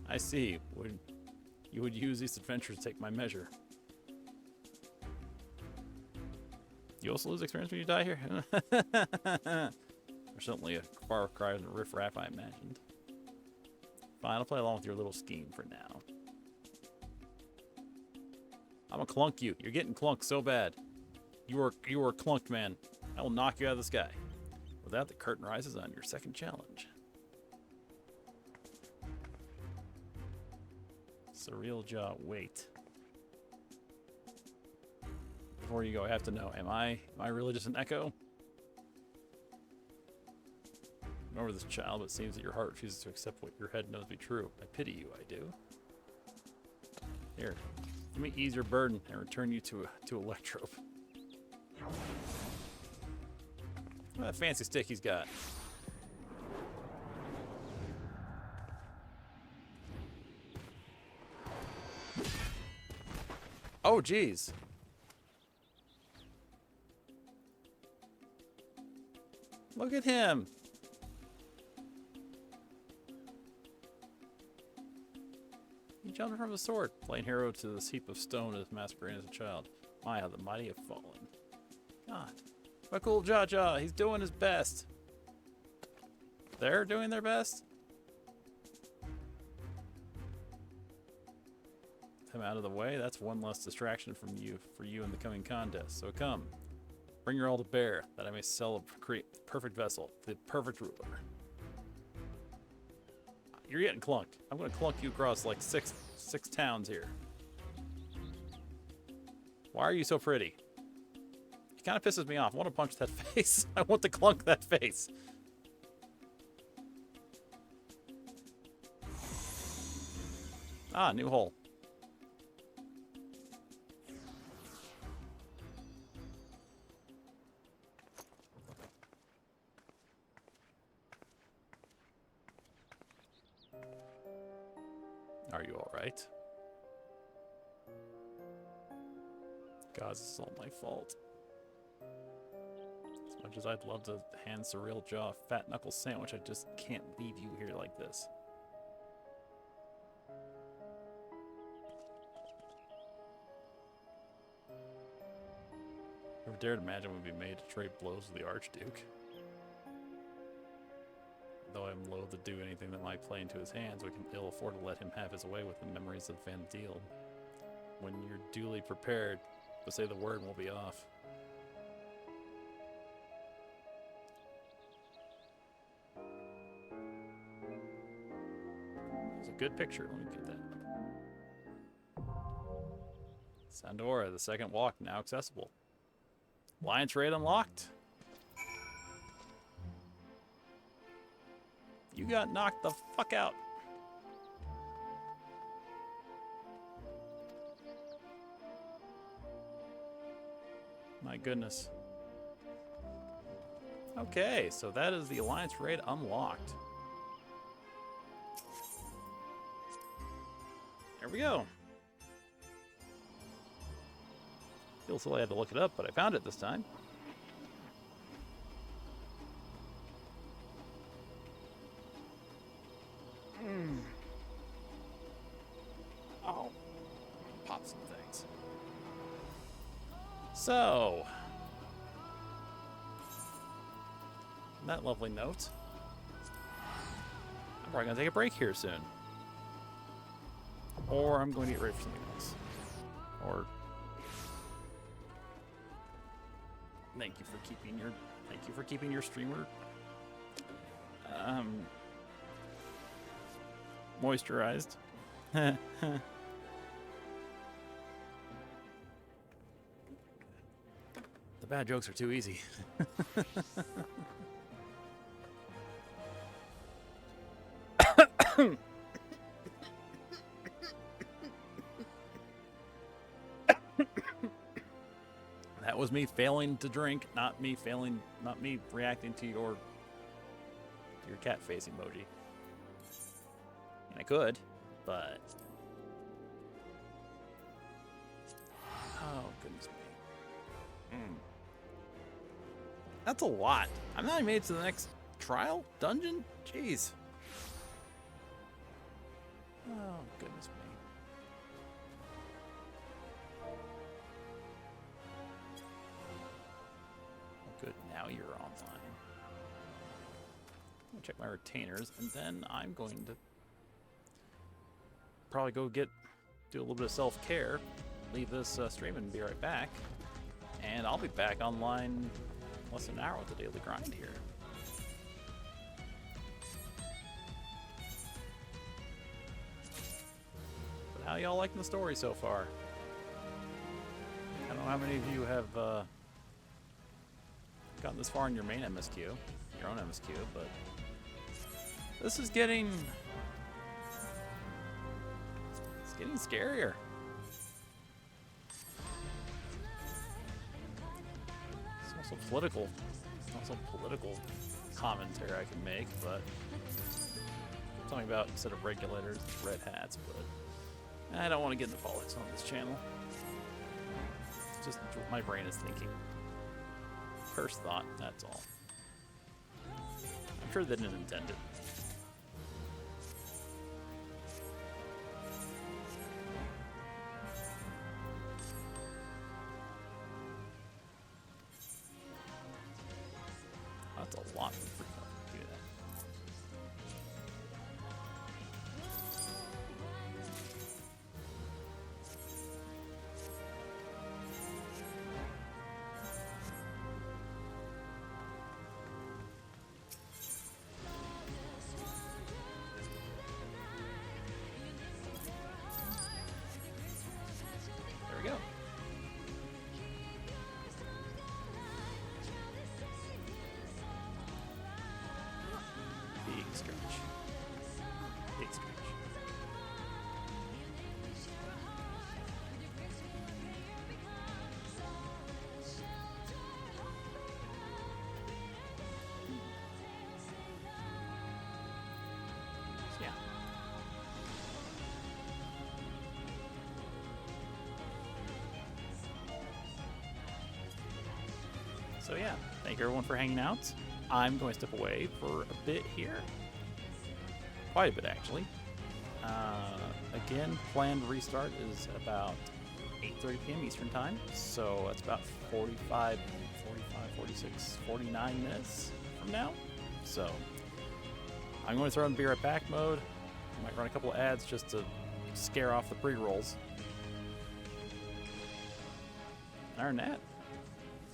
S1: I see. You would use these adventures to take my measure. You also lose experience when you die here? There's certainly a far cry from the riff-raff I imagined. Fine, I'll play along with your little scheme for now. I'm gonna clunk you. You're getting clunked so bad. You are clunked, man. I will knock you out of the sky. With that, the curtain rises on your second challenge. Surreal Jaw, wait. Before you go, I have to know, am I really just an echo? Remember this child, but it seems that your heart refuses to accept what your head knows to be true. I pity you, I do. Here, let me ease your burden and return you to Electrope. Look at that fancy stick he's got. Oh, geez. Look at him. He jumped from his sword, playing hero to this heap of stone as masquerading as a child. My, how the mighty have fallen. God. My cool Jaja, he's doing his best. They're doing their best? him out of the way. That's one less distraction from you for you in the coming contest. So come, bring your all to bear, that I may create the perfect vessel, the perfect ruler. You're getting clunked. I'm gonna clunk you across like six towns here. Why are you so pretty? It kind of pisses me off. I want to punch that face. I want to clunk that face. Ah, new hole. Are you all right? God, this is all my fault. As much as I'd love to hand Surreal Jaw a fat knuckle sandwich, I just can't leave you here like this. Never dared imagine we'd be made to trade blows with the Archduke. Though I'm loath to do anything that might play into his hands, we can ill afford to let him have his way with the memories of Van Deal. When you're duly prepared, to say the word and we'll be off. It's a good picture. Let me get that. Sandora, the second walk now accessible. Alliance raid unlocked. You got knocked the fuck out. My goodness. Okay, so that is the Alliance raid unlocked. There we go. Feels silly I had to look it up, but I found it this time. Oh, pop some things. So, on that lovely note, I'm probably going to take a break here soon. Or I'm going to get ready for something else. Or thank you for keeping your streamer moisturized. The bad jokes are too easy. That was me failing to drink, not me reacting to your cat face emoji. And I could, but oh goodness me. That's a lot. I'm not even made it to the next trial dungeon. Jeez. Oh goodness me. Good, now you're online. I'll check my retainers, and then I'm going to probably go do a little bit of self-care, leave this stream and be right back. And I'll be back online in less than an hour with the daily grind here. But how y'all liking the story so far? I don't know how many of you have gotten this far in your main MSQ, your own MSQ, but this is getting scarier. It's also political commentary I can make, but something about instead of regulators, it's red hats, but I don't want to get into politics on this channel. It's just what my brain is thinking. First thought, that's all. I'm sure they didn't intend it. That's a lot for free to do that. scratch. Big scratch. So, yeah. So yeah, thank you everyone for hanging out. I'm going to step away for a bit here. Quite a bit, actually. Again, planned restart is about 8:30 p.m. Eastern Time, so that's about 45, 46, 49 minutes from now. So I'm going to throw in Be Right Back mode. I might run a couple of ads just to scare off the pre-rolls. Other than that,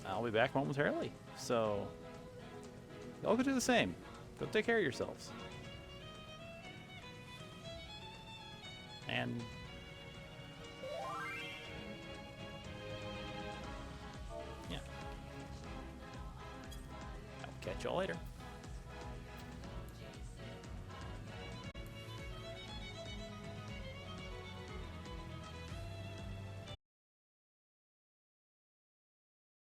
S1: I'll be back momentarily. So y'all go do the same. Go take care of yourselves. And yeah, I'll catch y'all later.